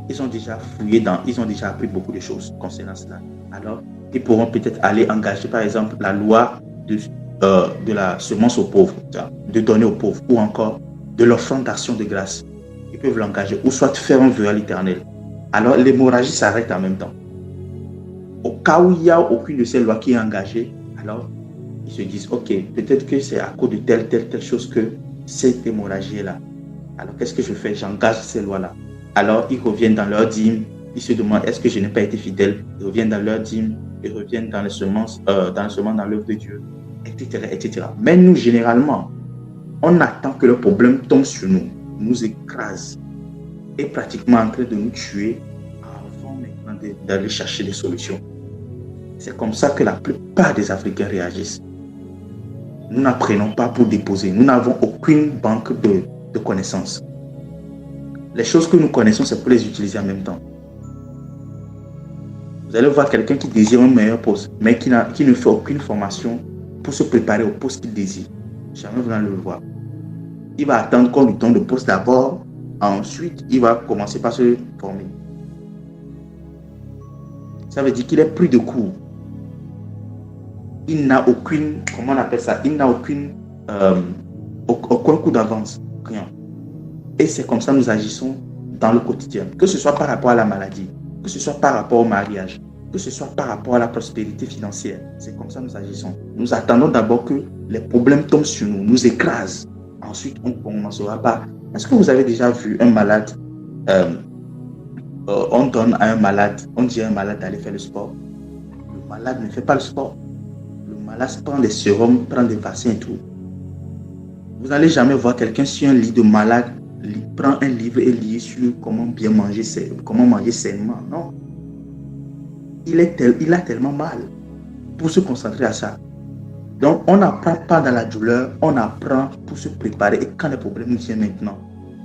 Ils ont déjà fouillé ils ont déjà appris beaucoup de choses concernant cela. Alors, ils pourront peut-être aller engager par exemple la loi de la semence aux pauvres, de donner aux pauvres ou encore de l'offrande d'action de grâce. Ils peuvent l'engager ou soit faire un vœu à l'Éternel. Alors, l'hémorragie s'arrête en même temps. Au cas où il n'y a aucune de ces lois qui est engagée, alors ils se disent, ok, peut-être que c'est à cause de telle chose que cette hémorragie est là. Alors, qu'est-ce que je fais? J'engage ces lois-là. Alors, ils reviennent dans leur dîme. Ils se demandent, est-ce que je n'ai pas été fidèle? Ils reviennent dans leur dîme. Ils reviennent dans les semences, dans l'œuvre de Dieu, etc. Mais nous, généralement, on attend que le problème tombe sur nous, nous écrase, et pratiquement en train de nous tuer avant maintenant d'aller chercher des solutions. C'est comme ça que la plupart des Africains réagissent. Nous n'apprenons pas pour déposer. Nous n'avons aucune banque de connaissances. Les choses que nous connaissons, c'est pour les utiliser en même temps. Vous allez voir quelqu'un qui désire un meilleur poste, mais qui ne fait aucune formation pour se préparer au poste qu'il désire. Jamais vous allez le voir. Il va attendre qu'on lui donne le poste d'abord, ensuite il va commencer par se former. Ça veut dire qu'il est pris de court. Il n'a aucune, comment on appelle ça, il n'a aucun coup d'avance, rien. Et c'est comme ça que nous agissons dans le quotidien, que ce soit par rapport à la maladie, que ce soit par rapport au mariage, que ce soit par rapport à la prospérité financière. C'est comme ça que nous agissons. Nous attendons d'abord que les problèmes tombent sur nous, nous écrasent, ensuite on ne commencera pas. Est-ce que vous avez déjà vu un malade, on donne à un malade, on dit à un malade d'aller faire le sport. Le malade ne fait pas le sport. Le malade prend des sérums, prend des vaccins et tout. Vous n'allez jamais voir quelqu'un sur un lit de malade, prend un livre et lit sur comment bien manger, comment manger sainement. Non. Il a tellement mal pour se concentrer à ça. Donc, on n'apprend pas dans la douleur, on apprend pour se préparer. Et quand les problèmes viennent maintenant,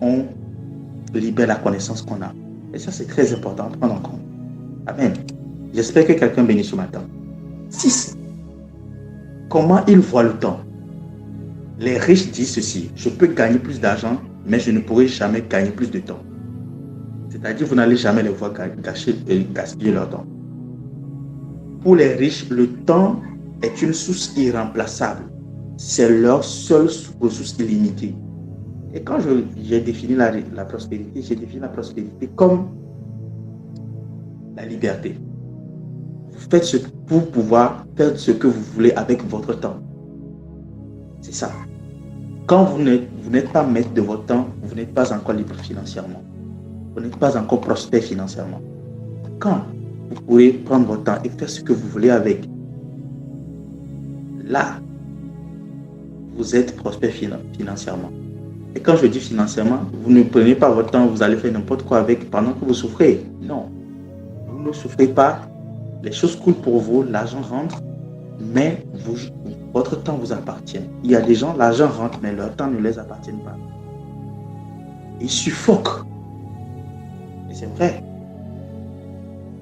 on libère la connaissance qu'on a. Et ça, c'est très important à prendre en compte. Amen. J'espère que quelqu'un bénit ce matin. 6. Comment ils voient le temps? Les riches disent ceci: je peux gagner plus d'argent, mais je ne pourrai jamais gagner plus de temps. C'est-à-dire, vous n'allez jamais les voir gaspiller leur temps. Pour les riches, le temps est une source irremplaçable. C'est leur seule ressource illimitée. Et quand j'ai défini la prospérité, j'ai défini la prospérité comme la liberté. Vous faites ce pour pouvoir faire ce que vous voulez avec votre temps. C'est ça. Quand vous n'êtes pas maître de votre temps, vous n'êtes pas encore libre financièrement. Vous n'êtes pas encore prospère financièrement. Quand vous pourrez prendre votre temps et faire ce que vous voulez avec, là, vous êtes prospère financièrement. Et quand je dis financièrement, vous ne prenez pas votre temps, vous allez faire n'importe quoi avec pendant que vous souffrez. Non. Vous ne souffrez pas. Les choses coulent pour vous, l'argent rentre, mais votre temps vous appartient. Il y a des gens, l'argent rentre, mais leur temps ne les appartient pas. Ils suffoquent. Et c'est vrai.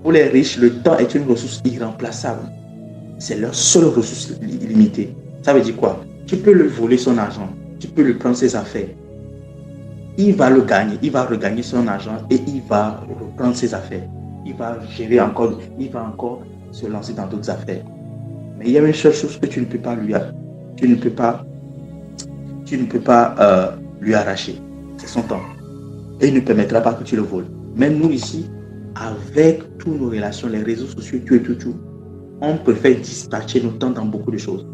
Pour les riches, le temps est une ressource irremplaçable. C'est leur seule ressource illimitée. Ça veut dire quoi? Tu peux lui voler son argent, tu peux lui prendre ses affaires. Il va le gagner, il va regagner son argent et il va reprendre ses affaires. Il va gérer encore, il va encore se lancer dans d'autres affaires. Mais il y a une seule chose que tu ne peux pas lui arracher. C'est son temps. Et il ne permettra pas que tu le voles. Mais nous ici, avec toutes nos relations, les réseaux sociaux, tout, on préfère dispatcher notre temps dans beaucoup de choses.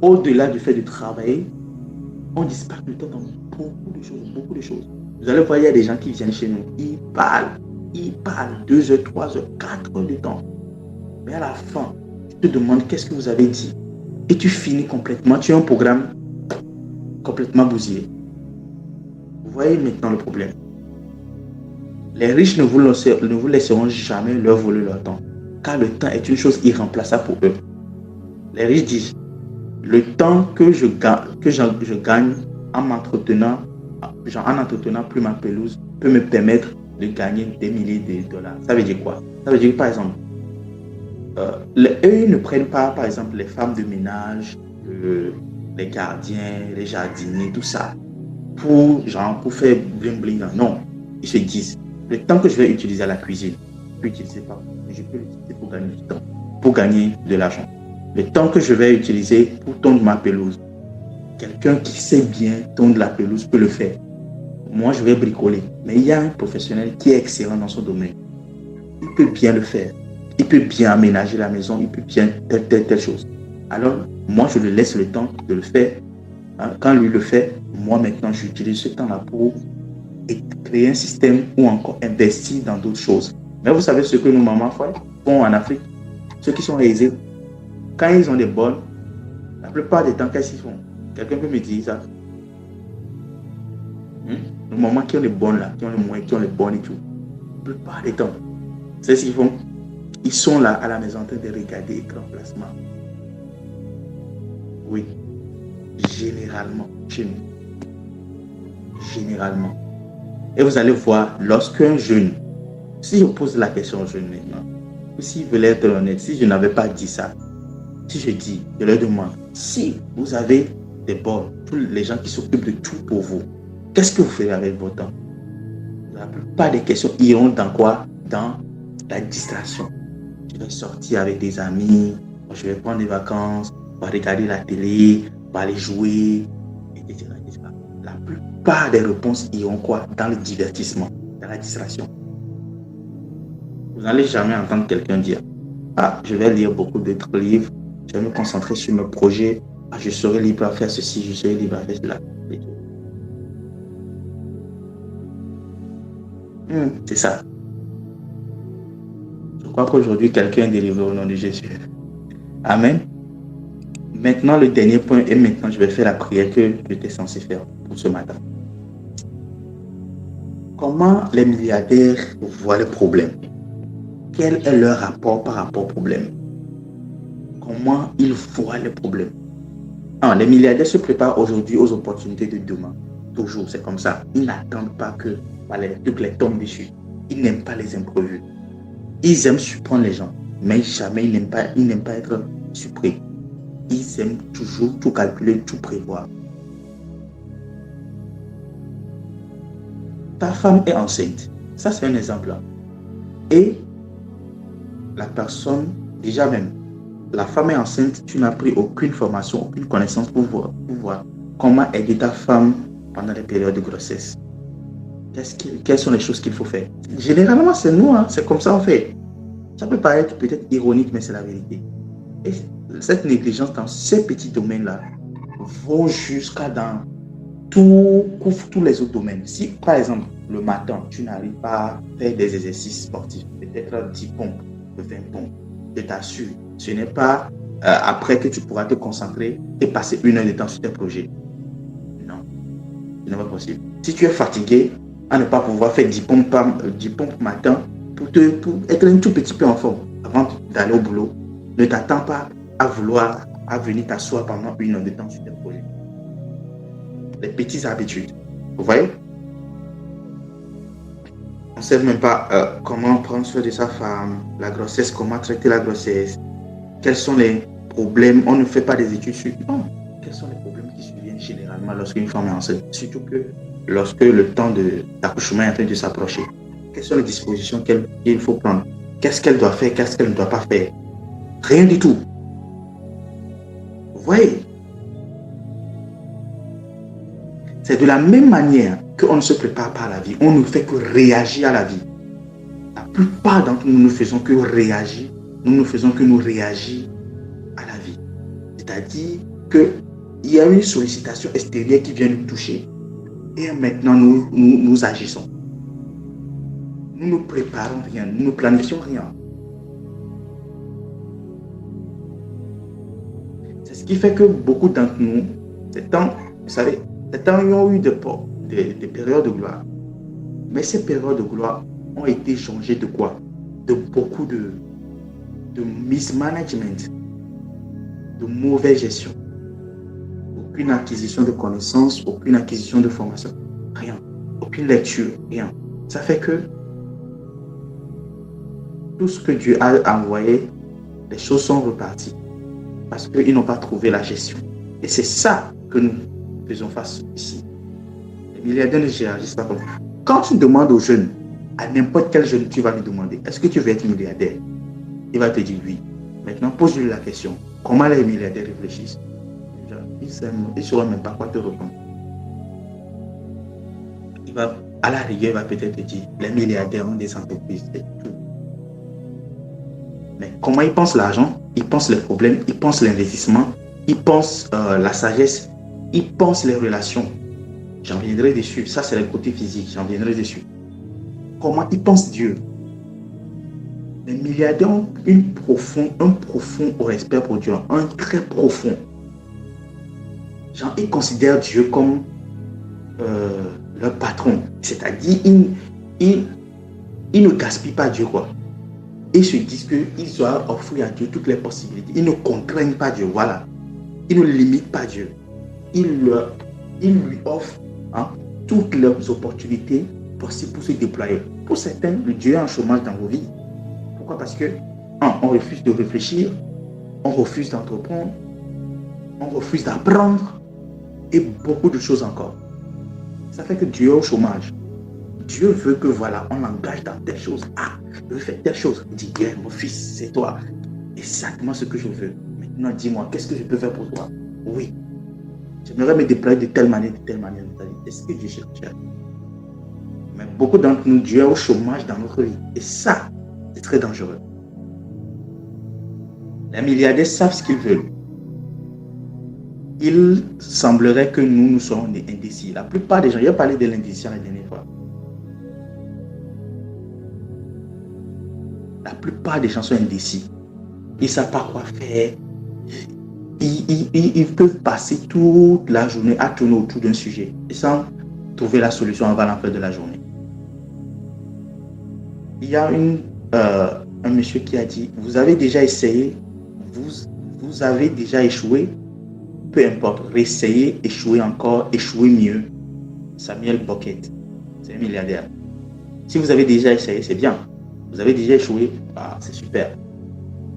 Au-delà du fait de travailler, on dispatche le temps dans beaucoup de choses. Vous allez voir, il y a des gens qui viennent chez nous, ils parlent 2 heures, 3 heures, 4 heures de temps. Mais à la fin, tu te demandes qu'est-ce que vous avez dit. Et tu finis complètement, tu as un programme complètement bousillé. Vous voyez maintenant le problème. Les riches ne vous laisseront jamais leur voler leur temps, car le temps est une chose irremplaçable pour eux. Les riches disent: le temps que je gagne en m'entretenant, en entretenant plus ma pelouse, peut me permettre de gagner des milliers de dollars. Ça veut dire quoi? Ça veut dire que, par exemple, eux ne prennent pas, par exemple, les femmes de ménage, les gardiens, les jardiniers, tout ça, pour faire bling bling. Non, ils se disent: le temps que je vais utiliser à la cuisine, je peux l'utiliser pour gagner du temps, pour gagner de l'argent. Le temps que je vais utiliser pour tondre ma pelouse, quelqu'un qui sait bien tondre la pelouse peut le faire. Moi, je vais bricoler. Mais il y a un professionnel qui est excellent dans son domaine. Il peut bien le faire. Il peut bien aménager la maison. Il peut bien telle chose. Alors, moi, je lui laisse le temps de le faire. Quand lui le fait, moi, maintenant, j'utilise ce temps-là pour créer un système ou encore investir dans d'autres choses. Mais vous savez ce que nos mamans font en Afrique? Ceux qui sont aisés, quand ils ont des bonnes, la plupart des temps, qu'est-ce qu'ils font? Quelqu'un peut me dire ça? Les mamans qui ont les bonnes là, qui ont les moyens, qui ont les bonnes et tout, la plupart des temps, c'est ce qu'ils font. Ils sont là à la maison en train de regarder écran placement. Oui, généralement, chez nous. Généralement. Et vous allez voir, lorsqu'un jeune, si je pose la question aux jeunes maintenant, ou s'ils veulent être honnêtes, si je n'avais pas dit ça, si je leur demande, si vous avez des bords, tous les gens qui s'occupent de tout pour vous, qu'est-ce que vous ferez avec votre temps? La plupart des questions iront dans quoi? Dans la distraction. Je vais sortir avec des amis, je vais prendre des vacances, on va regarder la télé, on va aller jouer, etc. La plupart des réponses iront quoi? Dans le divertissement, dans la distraction. Vous n'allez jamais entendre quelqu'un dire: ah, je vais lire beaucoup d'autres livres, je vais me concentrer sur mes projets, Ah, je serai libre à faire ceci, je serai libre à faire cela. Et tout. C'est ça. Je crois qu'aujourd'hui, quelqu'un est délivré au nom de Jésus. Amen. Maintenant, le dernier point, et maintenant, je vais faire la prière que j'étais censé faire pour ce matin. Comment les milliardaires voient le problème? Quel est leur rapport par rapport au problème? Comment ils voient le problème? Les milliardaires se préparent aujourd'hui aux opportunités de demain. Toujours, c'est comme ça. Ils n'attendent pas que les trucs les tombent dessus. Ils n'aiment pas les imprévus. Ils aiment surprendre les gens, mais jamais ils n'aiment pas être surpris. Ils aiment toujours tout calculer, tout prévoir. Ta femme est enceinte. Ça, c'est un exemple. Et la personne, déjà même, la femme est enceinte, tu n'as pris aucune formation, aucune connaissance pour voir comment aider ta femme pendant les périodes de grossesse. Quelles sont les choses qu'il faut faire? Généralement, c'est nous, c'est comme ça on fait. Ça peut paraître peut-être ironique, mais c'est la vérité. Et cette négligence dans ces petits domaines-là vont jusqu'à dans couvre tous les autres domaines. Si, par exemple, le matin, tu n'arrives pas à faire des exercices sportifs, peut-être 10 pompes, 20 pompes, je t'assure, ce n'est pas après que tu pourras te concentrer et passer 1 heure de temps sur tes projets. Non, ce n'est pas possible. Si tu es fatigué, à ne pas pouvoir faire 10 pompes matin pour être un tout petit peu en forme avant d'aller au boulot, ne t'attends pas à venir t'asseoir pendant 1 heure de temps sur tes projets. Les petites habitudes. Vous voyez? On ne sait même pas comment prendre soin de sa femme, la grossesse, comment traiter la grossesse, quels sont les problèmes. On ne fait pas des études sur... Non. Quels sont les problèmes qui surviennent généralement lorsqu'une femme est enceinte, surtout que lorsque le temps d'accouchement est en train de s'approcher. Quelles sont les dispositions qu'il faut prendre? Qu'est-ce qu'elle doit faire? Qu'est-ce qu'elle ne doit pas faire? Rien du tout. Vous voyez? C'est de la même manière qu'on ne se prépare pas à la vie. On ne fait que réagir à la vie. La plupart d'entre nous ne faisons que réagir. Nous ne faisons que nous réagir à la vie. C'est-à-dire qu'il y a une sollicitation extérieure qui vient nous toucher. Et maintenant, nous agissons. Nous ne préparons rien. Nous ne planifions rien. C'est ce qui fait que beaucoup d'entre nous, ces temps, vous savez, ces temps, ils ont eu des périodes de gloire. Mais ces périodes de gloire ont été changées de quoi? De beaucoup de mismanagement, de mauvaise gestion. Aucune acquisition de connaissances, aucune acquisition de formation, rien. Aucune lecture, rien. Ça fait que tout ce que Dieu a envoyé, les choses sont reparties. Parce qu'ils n'ont pas trouvé la gestion. Et c'est ça que nous faisons face ici. Les milliardaires ne réagissent pas comme ça. Quand tu demandes aux jeunes, à n'importe quel jeune, tu vas lui demander, est-ce que tu veux être milliardaire? Il va te dire oui. Maintenant, pose-lui la question. Comment les milliardaires réfléchissent? Ils ne sauront même pas quoi te répondre. À la rigueur, il va peut-être te dire, les milliardaires ont des entreprises, c'est tout. Mais comment ils pensent l'argent? Ils pensent les problèmes, ils pensent l'investissement, ils pensent la sagesse, ils pensent les relations. J'en viendrai dessus. Ça, c'est le côté physique. J'en viendrai dessus. Comment ils pensent Dieu? Les milliardaires ont un profond respect pour Dieu, un très profond. Genre, ils considèrent Dieu comme leur patron. C'est-à-dire, ils ne gaspillent pas Dieu, quoi. Ils se disent qu'ils doivent offrir à Dieu toutes les possibilités. Ils ne contraignent pas Dieu, voilà. Ils ne limitent pas Dieu. Ils lui offrent toutes les opportunités possibles pour se déployer. Pour certains, le Dieu est en chômage dans vos vies. Pourquoi? Parce que on refuse de réfléchir, on refuse d'entreprendre, on refuse d'apprendre et beaucoup de choses encore. Ça fait que Dieu est au chômage. Dieu veut que voilà, on l'engage dans telle chose. Ah, je veux faire telle chose. Il dit, mon fils, c'est toi. Exactement ce que je veux. Maintenant, dis-moi, qu'est-ce que je peux faire pour toi? Oui. J'aimerais me déployer de telle manière, de telle manière. C'est ce que Dieu cherche. Mais beaucoup d'entre nous, Dieu est au chômage dans notre vie. Et ça, c'est très dangereux. Les milliardaires savent ce qu'ils veulent. il semblerait que nous sommes indécis. La plupart des gens, il a parlé de l'indécision la dernière fois. La plupart des gens sont indécis. Ils ne savent pas quoi faire. Ils peuvent passer toute la journée à tourner autour d'un sujet sans trouver la solution avant la fin de la journée. Il y a un monsieur qui a dit, vous avez déjà essayé, vous avez déjà échoué, peu importe, réessayez, échouez encore, échouez mieux. Samuel Bucket, c'est un milliardaire. Si vous avez déjà essayé, c'est bien. Vous avez déjà échoué, c'est super.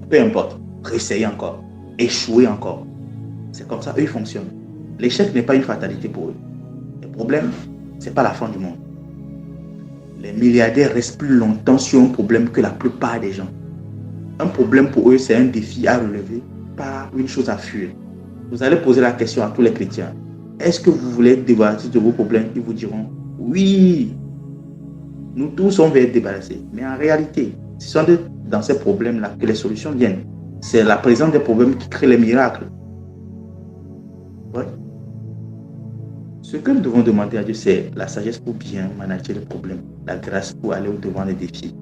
Peu importe, réessayez encore, échouez encore. C'est comme ça, eux, ils fonctionnent. L'échec n'est pas une fatalité pour eux. Le problème, ce n'est pas la fin du monde. Les milliardaires restent plus longtemps sur un problème que la plupart des gens. Un problème pour eux, c'est un défi à relever, pas une chose à fuir. Vous allez poser la question à tous les chrétiens. Est-ce que vous voulez être débarrassé de vos problèmes? Ils vous diront, oui. Nous tous, on veut être débarrassés. Mais en réalité, ce sont dans ces problèmes-là que les solutions viennent. C'est la présence des problèmes qui crée les miracles. Ouais. Ce que nous devons demander à Dieu, c'est la sagesse pour bien manager les problèmes, la grâce pour aller au-devant des défis.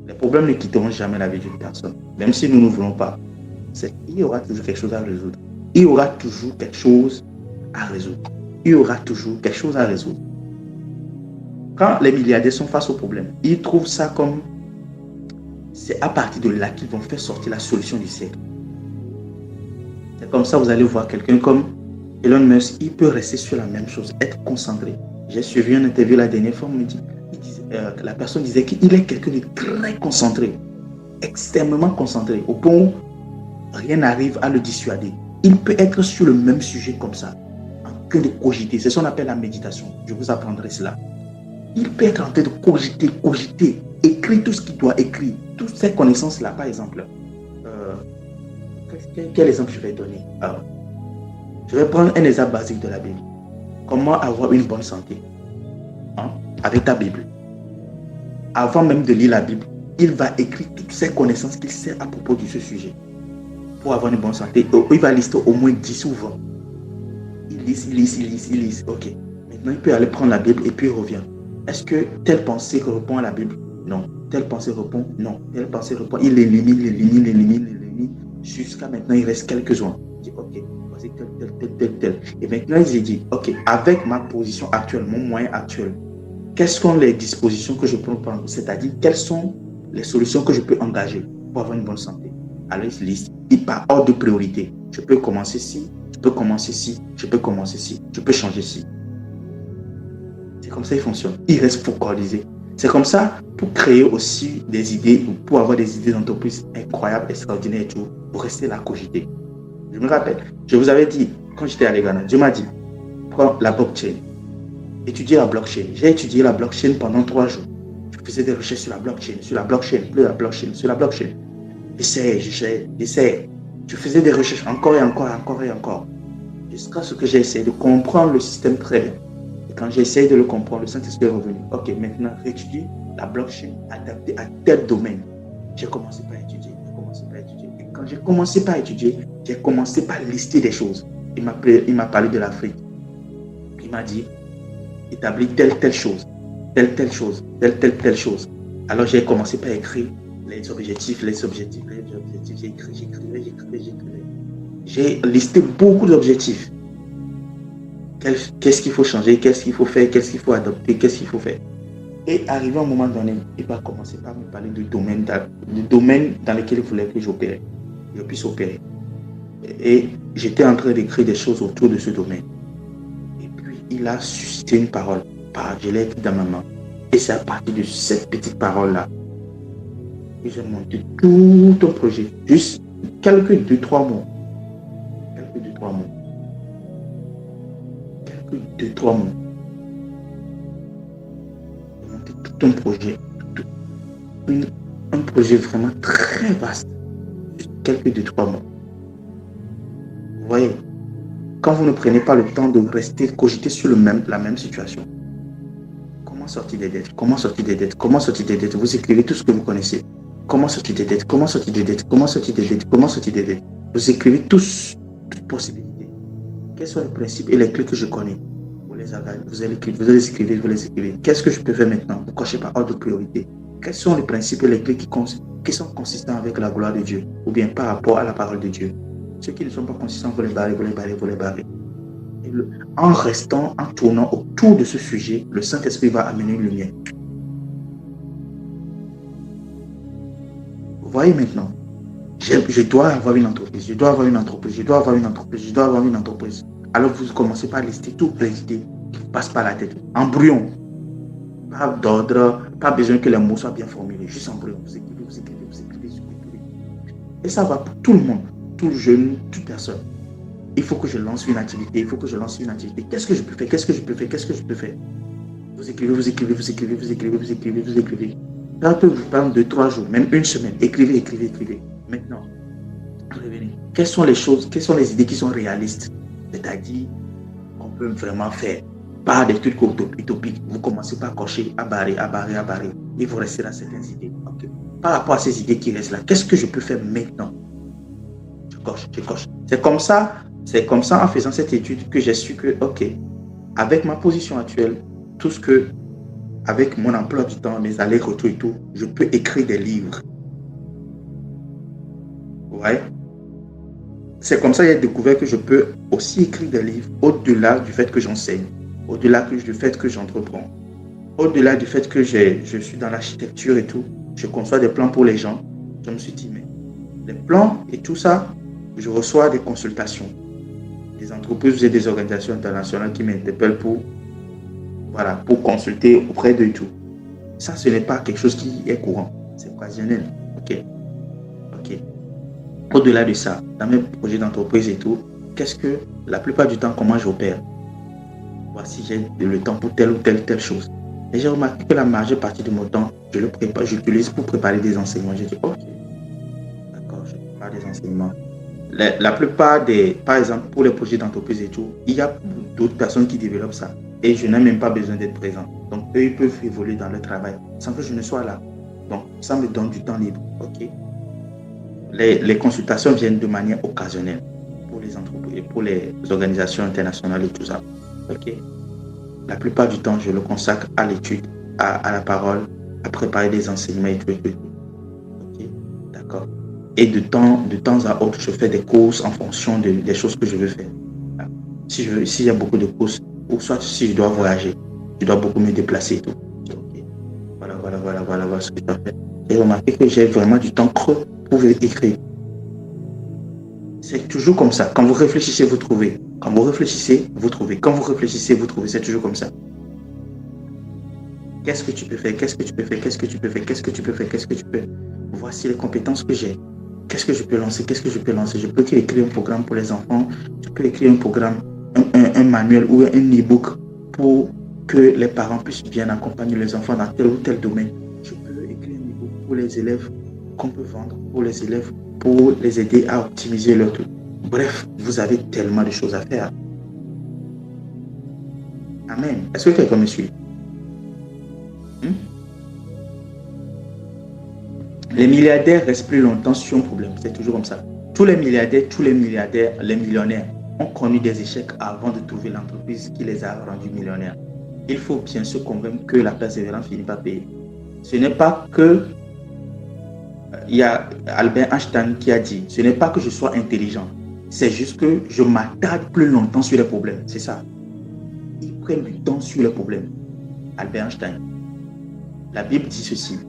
Les problèmes ne quitteront jamais la vie d'une personne, même si nous ne voulons pas. Il y aura toujours quelque chose à résoudre. Il y aura toujours quelque chose à résoudre. Il y aura toujours quelque chose à résoudre. Quand les milliardaires sont face au problème, ils trouvent ça comme... C'est à partir de là qu'ils vont faire sortir la solution du siècle. C'est comme ça, vous allez voir quelqu'un comme Elon Musk, il peut rester sur la même chose, être concentré. J'ai suivi une interview la dernière fois, la personne disait qu'il est quelqu'un de très concentré, extrêmement concentré, au point où rien n'arrive à le dissuader. Il peut être sur le même sujet comme ça, en train de cogiter. C'est ce qu'on appelle la méditation. Je vous apprendrai cela. Il peut être en train de cogiter, écrire tout ce qu'il doit écrire, toutes ces connaissances-là, par exemple. Quel exemple je vais donner? Je vais prendre un exemple basique de la Bible. Comment avoir une bonne santé? Avec ta Bible. Avant même de lire la Bible, il va écrire toutes ces connaissances qu'il sait à propos de ce sujet. Pour avoir une bonne santé, il va lister au moins 10 ou 20. Il lise. Ok. Maintenant, il peut aller prendre la Bible et puis il revient. Est-ce que telle pensée répond à la Bible? Non. Telle pensée répond? Non. Telle pensée répond. Il élimine. Jusqu'à maintenant, il reste quelques-uns. Il dit, ok, voici tel. Et maintenant, il dit, ok, avec ma position actuelle, mon moyen actuel, quelles sont les dispositions que je peux prendre? C'est-à-dire, quelles sont les solutions que je peux engager pour avoir une bonne santé? Alors, il liste. Il part hors de priorité. Je peux commencer ci, je peux commencer ci, je peux changer ci. C'est comme ça qu'il fonctionne. Il reste focalisé. C'est comme ça pour créer aussi des idées, pour avoir des idées d'entreprise incroyables, extraordinaires et tout, pour rester là, cogiter. Je me rappelle, je vous avais dit, quand j'étais à l'Ghana, Dieu m'a dit, prends la blockchain, étudiez la blockchain. J'ai étudié la blockchain pendant 3 jours. Je faisais des recherches sur la blockchain. J'essayais. Je faisais des recherches encore et encore. Jusqu'à ce que j'ai essayé de comprendre le système très bien. Et quand j'ai essayé de le comprendre, le Saint-Esprit est revenu. Ok, maintenant, étudier la blockchain adaptée à tel domaine. J'ai commencé par étudier. Et quand j'ai commencé par étudier, j'ai commencé par lister des choses. Il m'a parlé de l'Afrique. Il m'a dit, établis telle chose. Alors j'ai commencé par écrire les objectifs. J'ai écrit. J'ai listé beaucoup d'objectifs. Qu'est-ce qu'il faut changer, qu'est-ce qu'il faut faire, qu'est-ce qu'il faut adopter, qu'est-ce qu'il faut faire. Et arrivé à un moment donné, il va commencer par me parler du domaine dans lequel il voulait que je puisse opérer. Et j'étais en train d'écrire des choses autour de ce domaine. Et puis, il a suscité une parole. Je l'ai écrit dans ma main. Et c'est à partir de cette petite parole-là que j'ai monté tout un projet. Juste quelques 2-3 mots. J'ai monté tout un projet. Un projet vraiment très vaste. Quelques 2-3 mois. Vous voyez, quand vous ne prenez pas le temps de rester cogiter sur la même situation, comment sortir des dettes? Vous écrivez tout ce que vous connaissez. Comment sortir des dettes? Vous écrivez toutes possibilités. Quels sont les principes et les clés que je connais? Vous allez écrire. Qu'est-ce que je peux faire maintenant? Vous cochez par ordre de priorité. Quels sont les principes et les clés qui sont consistants avec la gloire de Dieu ou bien par rapport à la parole de Dieu? Ceux qui ne sont pas consistants, vous les barrez. En restant, en tournant autour de ce sujet, le Saint-Esprit va amener une lumière. Vous voyez maintenant, je dois avoir une entreprise. Alors vous commencez par lister toutes les idées qui vous passent par la tête. En brouillon. Pas d'ordre, pas besoin que les mots soient bien formulés. Juste en brouillon. Vous écrivez. Et ça va pour tout le monde, tout jeune, toute personne. Il faut que je lance une activité. Qu'est-ce que je peux faire? Vous écrivez. Ça peut vous prendre 2-3 jours, même une semaine. Écrivez. Maintenant, revenez. Quelles sont les idées qui sont réalistes? C'est-à-dire qu'on peut vraiment faire. Pas des trucs utopiques. Vous commencez par cocher, à barrer. Et vous restez à certaines idées. Okay. Par rapport à ces idées qui restent là, qu'est-ce que je peux faire maintenant? Je coche. C'est comme ça, en faisant cette étude que j'ai su que, ok, avec ma position actuelle, avec mon emploi du temps, mes allers-retours et tout, je peux écrire des livres. Ouais. C'est comme ça que j'ai découvert que je peux aussi écrire des livres au-delà du fait que j'enseigne, au-delà du fait que j'entreprends, au-delà du fait que je suis dans l'architecture et tout, je conçois des plans pour les gens. Je me suis dit, mais les plans et tout ça, je reçois des consultations. Des entreprises et des organisations internationales qui m'interpellent pour consulter auprès d'eux et tout. Ça, ce n'est pas quelque chose qui est courant. C'est occasionnel. Ok. Au-delà de ça, dans mes projets d'entreprise et tout, la plupart du temps, comment j'opère? Voici, j'ai le temps pour telle ou telle chose. Et j'ai remarqué que la majeure partie de mon temps, j'utilise pour préparer des enseignements. J'ai dit, ok, d'accord, je prépare des enseignements. La plupart par exemple, pour les projets d'entreprise et tout, il y a d'autres personnes qui développent ça. Et je n'ai même pas besoin d'être présent. Donc, eux, ils peuvent évoluer dans leur travail sans que je ne sois là. Donc, ça me donne du temps libre. Ok. Les consultations viennent de manière occasionnelle pour les entreprises, pour les organisations internationales et tout ça. Ok. La plupart du temps, je le consacre à l'étude, à la parole, à préparer des enseignements et tout. Ok. D'accord. Et de temps à autre, je fais des courses en fonction des choses que je veux faire. S'il y a beaucoup de courses, ou soit si je dois voyager, je dois beaucoup me déplacer et tout. Okay. Voilà ce que je fais. J'ai remarqué que j'ai vraiment du temps creux pour écrire. C'est toujours comme ça. Quand vous réfléchissez, vous trouvez. Quand vous réfléchissez, vous trouvez. C'est toujours comme ça. Qu'est-ce que tu peux faire? Voici les compétences que j'ai. Qu'est-ce que je peux lancer? Je peux écrire un programme pour les enfants. Je peux écrire un programme, un manuel ou un e-book pour que les parents puissent bien accompagner les enfants dans tel ou tel domaine. Je peux écrire un e-book pour les élèves qu'on peut vendre pour les élèves, pour les aider à optimiser leur truc. Bref, vous avez tellement de choses à faire. Amen. Est-ce que quelqu'un me suit? Les milliardaires restent plus longtemps sur un problème. C'est toujours comme ça. Tous les milliardaires, les millionnaires ont connu des échecs avant de trouver l'entreprise qui les a rendus millionnaires. Il faut bien se convaincre que la persévérance finit par payer. Ce n'est pas que... Il y a Albert Einstein qui a dit, ce n'est pas que je sois intelligent, c'est juste que je m'attarde plus longtemps sur les problèmes. C'est ça. Ils prennent du temps sur les problèmes. Albert Einstein. La Bible dit ceci.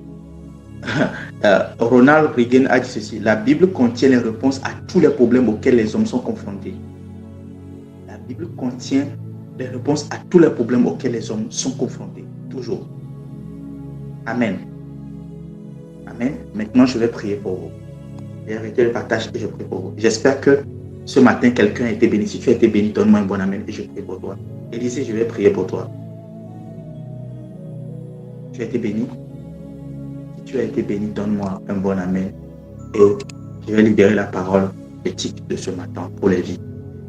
Ronald Reagan a dit ceci. La Bible contient les réponses à tous les problèmes auxquels les hommes sont confrontés. La Bible contient les réponses à tous les problèmes auxquels les hommes sont confrontés. Toujours. Amen. Amen. Maintenant, je vais prier pour vous. J'ai arrêté le partage et je prie pour vous. J'espère que ce matin, quelqu'un a été béni. Si tu as été béni, donne-moi un bon amen et je prie pour toi. Élisée, je vais prier pour toi. Tu as été béni? Si tu as été béni, donne-moi un bon amen et je vais libérer la parole éthique de ce matin pour les vies.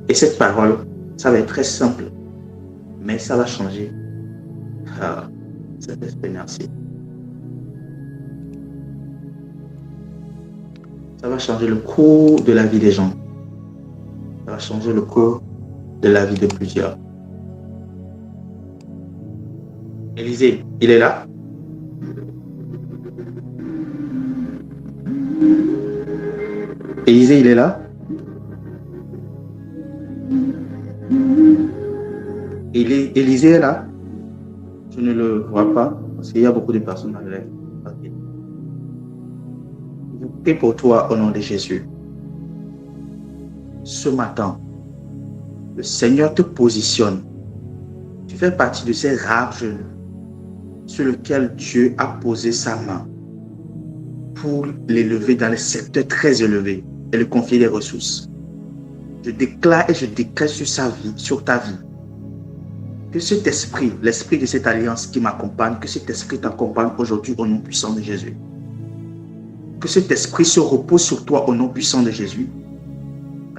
Et cette parole, ça va être très simple, mais ça va changer. Cet esprit, merci. Ça va changer le cours de la vie des gens. Ça va changer le cours de la vie de plusieurs. Élisée, il est là? Élisée, il est là? Élisée est là? Je ne le vois pas parce qu'il y a beaucoup de personnes dans le live. Okay. Je prie pour toi au nom de Jésus. Ce matin, le Seigneur te positionne. Tu fais partie de ces rares jeunes sur lesquels Dieu a posé sa main pour l'élever dans les secteurs très élevés et lui confier des ressources. Je déclare et je décrète sur sa vie, sur ta vie, que cet esprit, l'esprit de cette alliance qui m'accompagne, que cet esprit t'accompagne aujourd'hui au nom puissant de Jésus. Que cet esprit se repose sur toi au nom puissant de Jésus.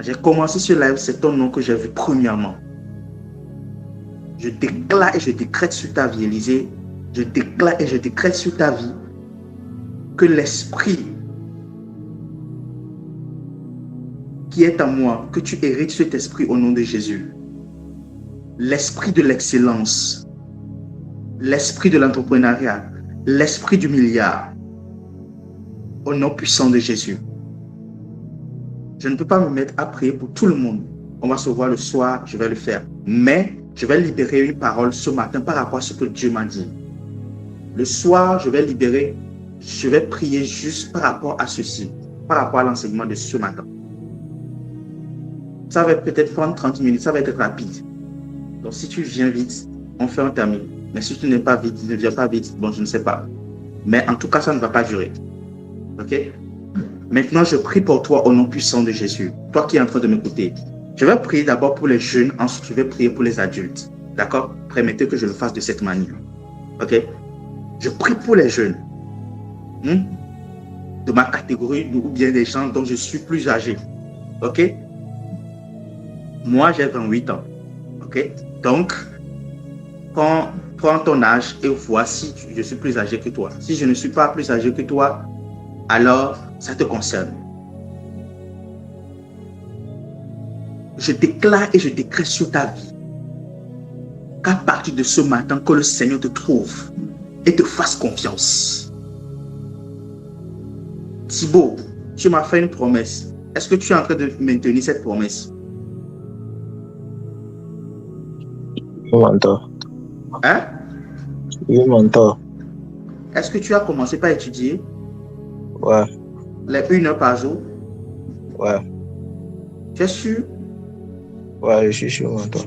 J'ai commencé ce live, c'est ton nom que j'ai vu premièrement. Je déclare et je décrète sur ta vie, Élisée. Je déclare et je décrète sur ta vie que l'esprit qui est en moi, que tu hérites cet esprit au nom de Jésus. L'esprit de l'excellence, l'esprit de l'entrepreneuriat, l'esprit du milliard, au nom puissant de Jésus. Je ne peux pas me mettre à prier pour tout le monde. On va se voir le soir, je vais le faire. Mais je vais libérer une parole ce matin par rapport à ce que Dieu m'a dit. Le soir, je vais prier juste par rapport à ceci, par rapport à l'enseignement de ce matin. Ça va peut-être prendre 30 minutes, ça va être rapide. Donc si tu viens vite, on fait un termine. Mais si tu n'es pas vite, ne viens pas vite, bon, je ne sais pas. Mais en tout cas, ça ne va pas durer. Ok? Maintenant, je prie pour toi au nom puissant de Jésus. Toi qui es en train de m'écouter. Je vais prier d'abord pour les jeunes, ensuite je vais prier pour les adultes. D'accord? Permettez que je le fasse de cette manière. Ok? Je prie pour les jeunes. De ma catégorie ou bien des gens dont je suis plus âgé. Ok? Moi, j'ai 28 ans. Ok? Donc, prends ton âge et vois si je suis plus âgé que toi. Si je ne suis pas plus âgé que toi, alors ça te concerne. Je déclare et je décrète sur ta vie qu'à partir de ce matin, que le Seigneur te trouve et te fasse confiance. Thibaut, tu m'as fait une promesse. Est-ce que tu es en train de maintenir cette promesse? Je m'entends. Hein? Je m'entends. Est-ce que tu as commencé par étudier? Ouais. Les 1 heure par jour? Ouais. Tu es sûr? Ouais, je suis sûr, m'entends.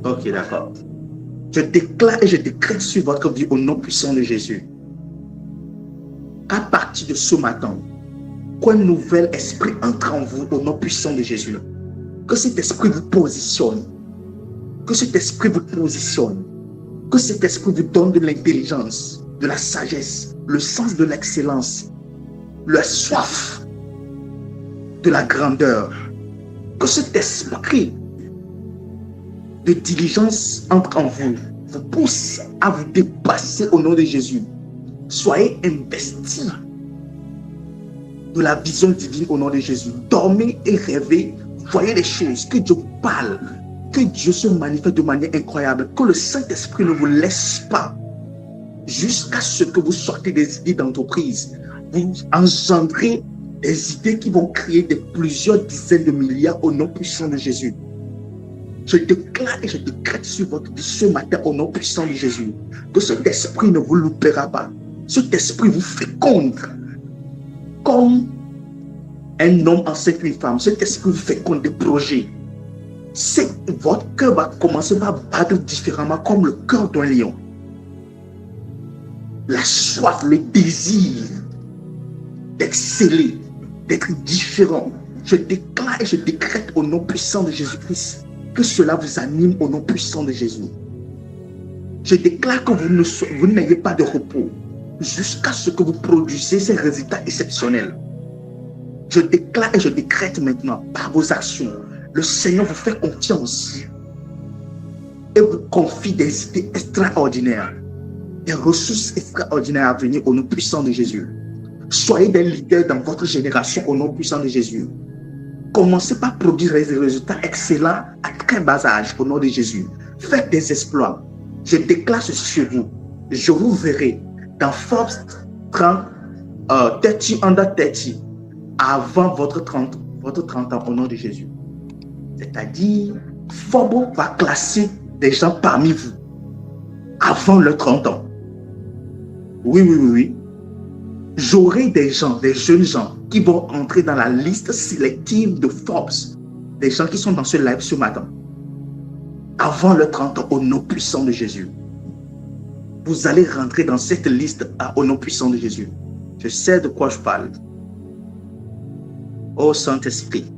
Ok, d'accord. Je déclare et je décrète sur votre vie au nom puissant de Jésus. À partir de ce matin, qu'un nouvel esprit entre en vous au nom puissant de Jésus. Que cet esprit vous positionne. Que cet esprit vous positionne. Que cet esprit vous donne de l'intelligence, de la sagesse, le sens de l'excellence, la soif de la grandeur. Que cet esprit de diligence entre en vous, vous pousse à vous dépasser au nom de Jésus. Soyez investis de la vision divine au nom de Jésus. Dormez et rêvez, voyez les choses, que Dieu vous parle, que Dieu se manifeste de manière incroyable, que le Saint-Esprit ne vous laisse pas jusqu'à ce que vous sortez des idées d'entreprise. Vous engendrez des idées qui vont créer plusieurs dizaines de milliards au nom puissant de Jésus. Je déclare et je décrète sur votre vie ce matin au nom puissant de Jésus que cet esprit ne vous loupera pas. Cet esprit vous féconde comme un homme enceinte une femme. Cet esprit vous féconde des projets. Votre cœur va commencer à battre différemment comme le cœur d'un lion. La soif, le désir d'exceller, d'être différent. Je déclare et je décrète au nom puissant de Jésus-Christ que cela vous anime au nom puissant de Jésus. Je déclare que vous n'ayez pas de repos jusqu'à ce que vous produisez ces résultats exceptionnels. Je déclare et je décrète maintenant par vos actions. Le Seigneur vous fait confiance et vous confie des idées extraordinaires, des ressources extraordinaires à venir au nom puissant de Jésus. Soyez des leaders dans votre génération au nom puissant de Jésus. Commencez par produire des résultats excellents à très bas âge au nom de Jésus. Faites des exploits. Je déclare ceci sur vous. Je vous verrai dans Forbes 30, 30 under 30 avant votre 30 ans au nom de Jésus. C'est-à-dire, Forbes va classer des gens parmi vous avant leurs 30 ans. Oui. J'aurai des gens, des jeunes gens qui vont entrer dans la liste sélective de Forbes, des gens qui sont dans ce live ce matin, avant leurs 30 ans, au nom puissant de Jésus. Vous allez rentrer dans cette liste au nom puissant de Jésus. Je sais de quoi je parle. Oh Saint-Esprit,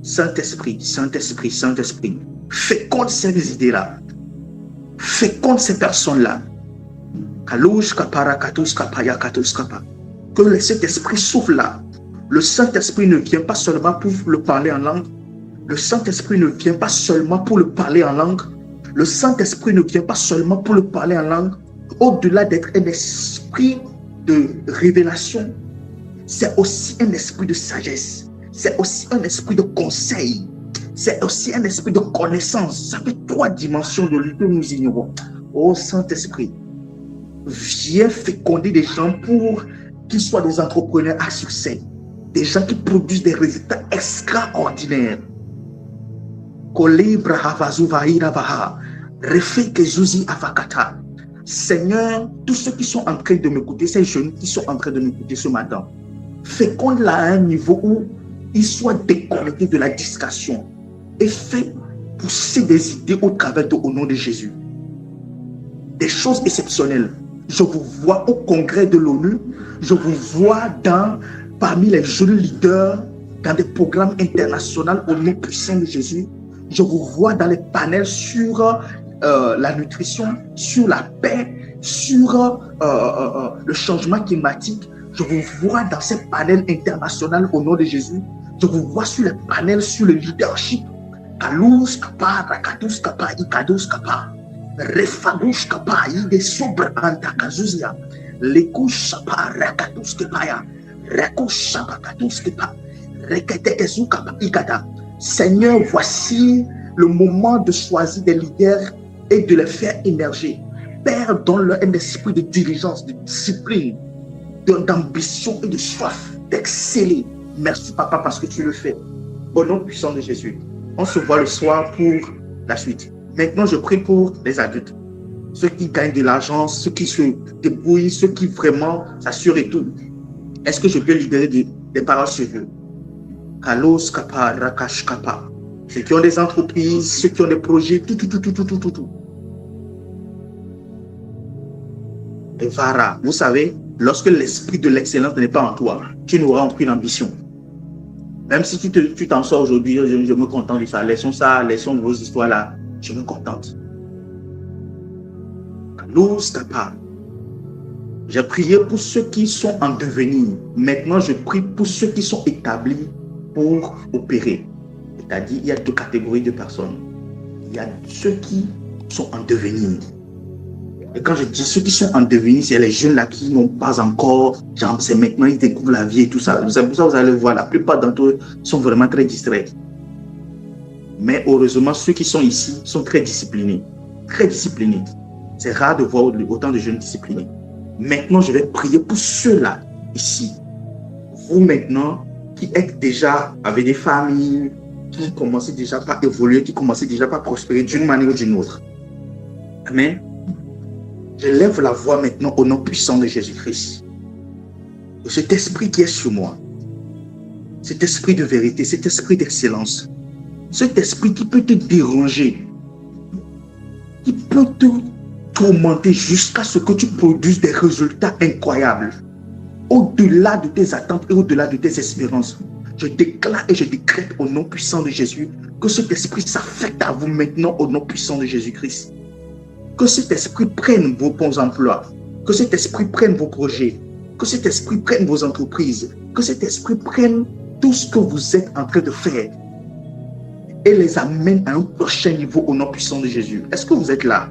Saint-Esprit, Saint-Esprit, Saint-Esprit, féconde ces idées-là, féconde ces personnes-là. Que cet esprit souffle là. Le Saint-Esprit ne vient pas seulement pour le parler en langue. Le Saint-Esprit ne vient pas seulement pour le parler en langue. Le Saint-Esprit ne vient pas seulement pour le parler en langue. Au-delà d'être un esprit de révélation, c'est aussi un esprit de sagesse. C'est aussi un esprit de conseil. C'est aussi un esprit de connaissance. Ça fait 3 dimensions de lui que nous ignorons. Oh Saint-Esprit, viens féconder des gens pour qu'ils soient des entrepreneurs à succès, des gens qui produisent des résultats extraordinaires. Seigneur, tous ceux qui sont en train de m'écouter, ces jeunes qui sont en train de m'écouter ce matin, féconde-la à un niveau où ils soient déconnectés de la discussion et fais pousser des idées au travers au nom de Jésus. Des choses exceptionnelles. Je vous vois au congrès de l'ONU, je vous vois parmi les jeunes leaders, dans des programmes internationaux au nom puissant de Jésus. Je vous vois dans les panels sur la nutrition, sur la paix, sur le changement climatique. Je vous vois dans ces panels internationaux au nom de Jésus. Je vous vois sur les panels sur le leadership. Kalous kapa, rakatus kapa, ikados kapa. Refagush kapa, ide sobre antakazuzia. Lekush kapa, rakatus kapa. Rekush kapa, katus kapa. Reketekezu kapa, ikata. Seigneur, voici le moment de choisir des leaders et de les faire émerger. Père, donne-leur un esprit de diligence, de discipline, d'ambition et de soif d'exceller. Merci, Papa, parce que tu le fais. Au nom puissant de Jésus. On se voit le soir pour la suite. Maintenant, je prie pour les adultes. Ceux qui gagnent de l'argent, ceux qui se débrouillent, ceux qui vraiment s'assurent et tout. Est-ce que je peux libérer des paroles sur eux? Kalos kapa, rakash kapa. Ceux qui ont des entreprises, ceux qui ont des projets, tout. Et Vara, vous savez, lorsque l'esprit de l'excellence n'est pas en toi, tu n'auras aucune ambition. Même si tu t'en sors aujourd'hui, je me contente de ça. Laissons vos histoires là. Je me contente. J'ai prié pour ceux qui sont en devenir. Maintenant, je prie pour ceux qui sont établis pour opérer. C'est-à-dire, il y a 2 catégories de personnes. Il y a ceux qui sont en devenir. Et quand je dis ceux qui sont en devenir, c'est les jeunes là qui n'ont pas encore, genre, c'est maintenant ils découvrent la vie et tout ça. C'est pour ça que vous allez voir, la plupart d'entre eux sont vraiment très distraits. Mais heureusement, ceux qui sont ici sont très disciplinés. Très disciplinés. C'est rare de voir autant de jeunes disciplinés. Maintenant, je vais prier pour ceux-là, ici. Vous maintenant, qui êtes déjà avec des familles, qui commencez déjà par évoluer, qui commencez déjà par prospérer d'une manière ou d'une autre. Amen. Je lève la voix maintenant au nom puissant de Jésus-Christ. Cet esprit qui est sur moi, cet esprit de vérité, cet esprit d'excellence, cet esprit qui peut te déranger, qui peut te tourmenter jusqu'à ce que tu produises des résultats incroyables, au-delà de tes attentes et au-delà de tes espérances. Je déclare et je décrète au nom puissant de Jésus que cet esprit s'affecte à vous maintenant au nom puissant de Jésus-Christ. Que cet esprit prenne vos bons emplois, que cet esprit prenne vos projets, que cet esprit prenne vos entreprises, que cet esprit prenne tout ce que vous êtes en train de faire et les amène à un prochain niveau au nom puissant de Jésus. Est-ce que vous êtes là?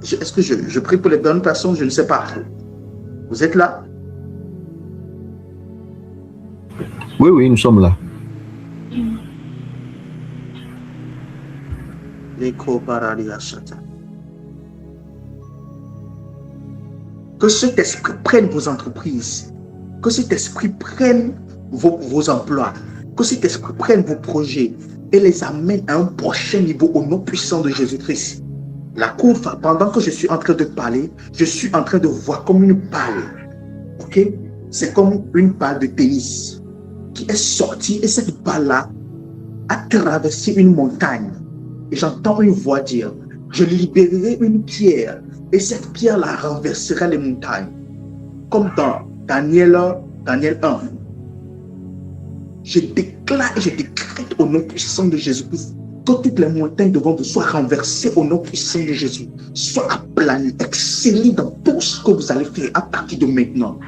Est-ce que je prie pour les bonnes personnes? Je ne sais pas. Vous êtes là? Oui, oui, nous sommes là. Que cet esprit prenne vos entreprises, que cet esprit prenne vos emplois, que cet esprit prenne vos projets et les amène à un prochain niveau au nom puissant de Jésus-Christ. La cour, pendant que je suis en train de parler, je suis en train de voir comme une balle. Ok? C'est comme une balle de tennis qui est sortie et cette balle-là a traversé une montagne. Et j'entends une voix dire, je libérerai une pierre et cette pierre-là renversera les montagnes. Comme dans Daniel 1. Je déclare et je décrète au nom puissant de Jésus-Christ que toutes les montagnes devant vous soient renversées au nom puissant de Jésus, soient aplanies, excellées dans tout ce que vous allez faire à partir de maintenant.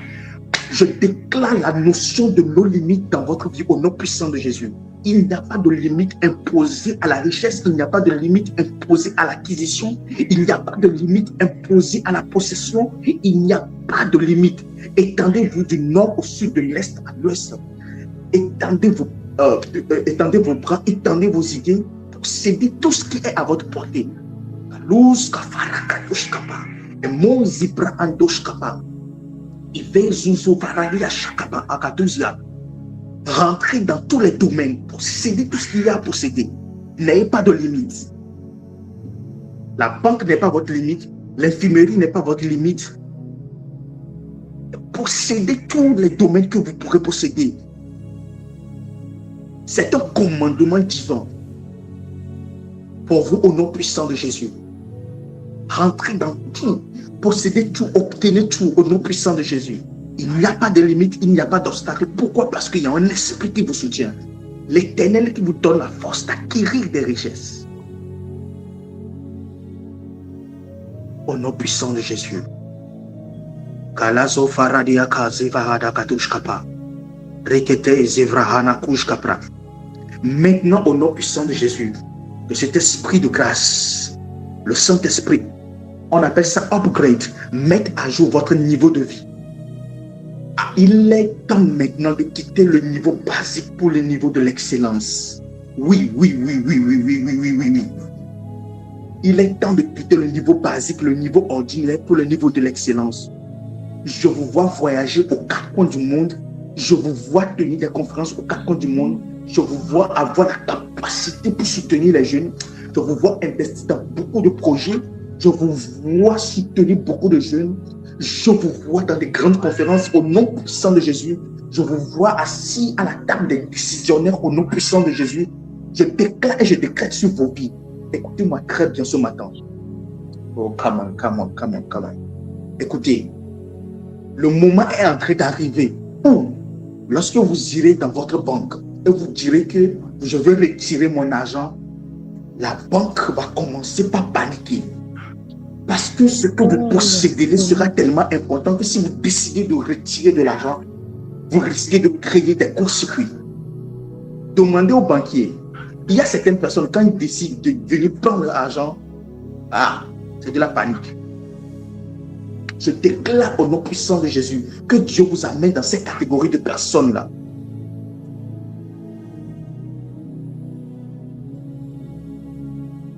Je déclare la notion de nos limites dans votre vie au nom puissant de Jésus. Il n'y a pas de limite imposée à la richesse, il n'y a pas de limite imposée à l'acquisition, il n'y a pas de limite imposée à la possession, il n'y a pas de limite. Étendez-vous du nord au sud, de l'est à l'ouest. Étendez vos bras, étendez vos idées, possédez tout ce qui est à votre portée. Rentrez dans tous les domaines, possédez tout ce qu'il y a à posséder. N'ayez pas de limite. La banque n'est pas votre limite, l'infirmerie n'est pas votre limite. Possédez tous les domaines que vous pourrez posséder. C'est un commandement divin pour vous au nom puissant de Jésus. Rentrez dans tout, possédez tout, obtenez tout au nom puissant de Jésus. Il n'y a pas de limite, il n'y a pas d'obstacle. Pourquoi? Parce qu'il y a un esprit qui vous soutient. L'Éternel qui vous donne la force d'acquérir des richesses. Au nom puissant de Jésus. Kalazo faradia kazivahada katushkapa. Rekete zevrahana kushkapra. Maintenant, au nom puissant de Jésus, que cet esprit de grâce, le Saint-Esprit, on appelle ça upgrade, mette à jour votre niveau de vie. Il est temps maintenant de quitter le niveau basique pour le niveau de l'excellence. Oui. Il est temps de quitter le niveau basique, le niveau ordinaire pour le niveau de l'excellence. Je vous vois voyager aux quatre coins du monde. Je vous vois tenir des conférences aux quatre coins du monde. Je vous vois avoir la capacité pour soutenir les jeunes. Je vous vois investir dans beaucoup de projets. Je vous vois soutenir beaucoup de jeunes. Je vous vois dans des grandes conférences au nom puissant de Jésus. Je vous vois assis à la table des décisionnaires au nom puissant de Jésus. Je déclare et je décrète sur vos vies. Écoutez-moi très bien ce matin. Oh, come on. Écoutez, le moment est en train d'arriver où, lorsque vous irez dans votre banque et vous direz que je vais retirer mon argent, la banque va commencer par paniquer. Parce que ce que vous possédez sera tellement important que si vous décidez de retirer de l'argent, vous risquez de créer des court-circuits. Demandez aux banquiers. Il y a certaines personnes, quand ils décident de venir prendre l'argent, c'est de la panique. Je déclare au nom puissant de Jésus que Dieu vous amène dans cette catégorie de personnes-là.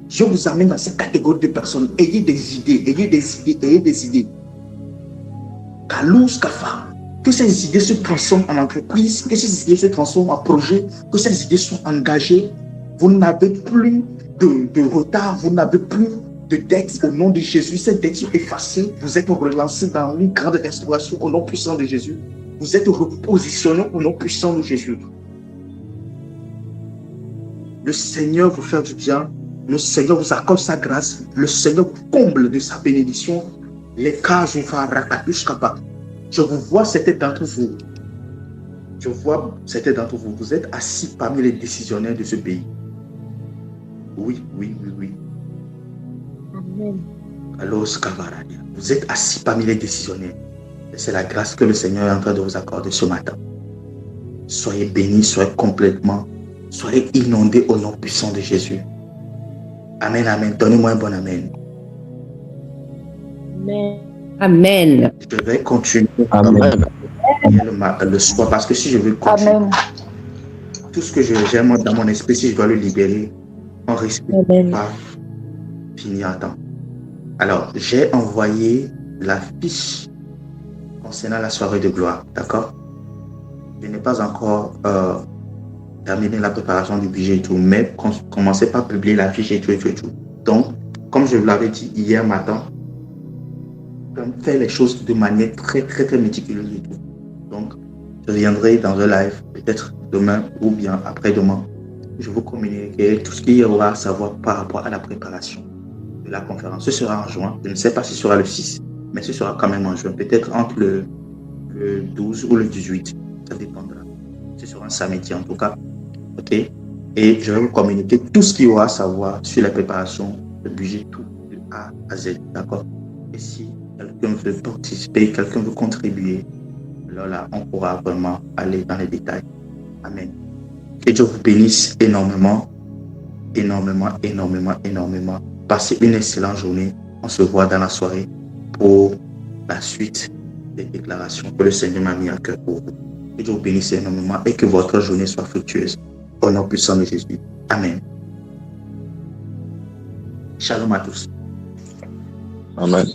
Je vous amène dans cette catégorie de personnes. Ayez des idées. Kalous Kafa. Que ces idées se transforment en entreprise, que ces idées se transforment en projet, que ces idées soient engagées. Vous n'avez plus de retard, vous n'avez plus de dettes au nom de Jésus. Ces dettes sont effacées. Vous êtes relancés dans une grande restauration au nom puissant de Jésus. Vous êtes repositionnés au nom puissant de Jésus. Le Seigneur vous fait du bien. Le Seigneur vous accorde sa grâce. Le Seigneur vous comble de sa bénédiction. Les cas je vous vois certains d'entre vous. Vous êtes assis parmi les décisionnaires de ce pays. Oui. Amen. Alors, vous êtes assis parmi les décisionnaires. Et c'est la grâce que le Seigneur est en train de vous accorder ce matin. Soyez bénis, soyez inondés au nom puissant de Jésus. Amen. Donnez-moi un bon amen. Amen. Je vais continuer Amen. le soir parce que si je veux continuer, Amen. tout ce que j'ai moi dans mon esprit, si je dois le libérer, on risque de Amen. pas finir à temps. Alors, j'ai envoyé la fiche concernant la soirée de gloire, d'accord? Je n'ai pas encore terminé la préparation du budget et tout, mais commencez par publier la fiche et tout. Donc, comme je vous l'avais dit hier matin, faire les choses de manière très méticuleuse et tout. Donc, je viendrai dans un live, peut-être demain ou bien après-demain. Je vous communiquerai tout ce qu'il y aura à savoir par rapport à la préparation de la conférence. Ce sera en juin. Je ne sais pas si ce sera le 6, mais ce sera quand même en juin. Peut-être entre le 12 ou le 18. Ça dépendra. Ce sera un samedi en tout cas. OK? Et je vais vous communiquer tout ce qu'il y aura à savoir sur la préparation, le budget, tout, de A à Z. D'accord? Et si quelqu'un veut participer, quelqu'un veut contribuer, alors là, on pourra vraiment aller dans les détails. Amen. Que Dieu vous bénisse énormément. Passez une excellente journée. On se voit dans la soirée pour la suite des déclarations que le Seigneur m'a mis à cœur pour vous. Que Dieu vous bénisse énormément et que votre journée soit fructueuse. Au nom puissant de Jésus. Amen. Shalom à tous. Amen.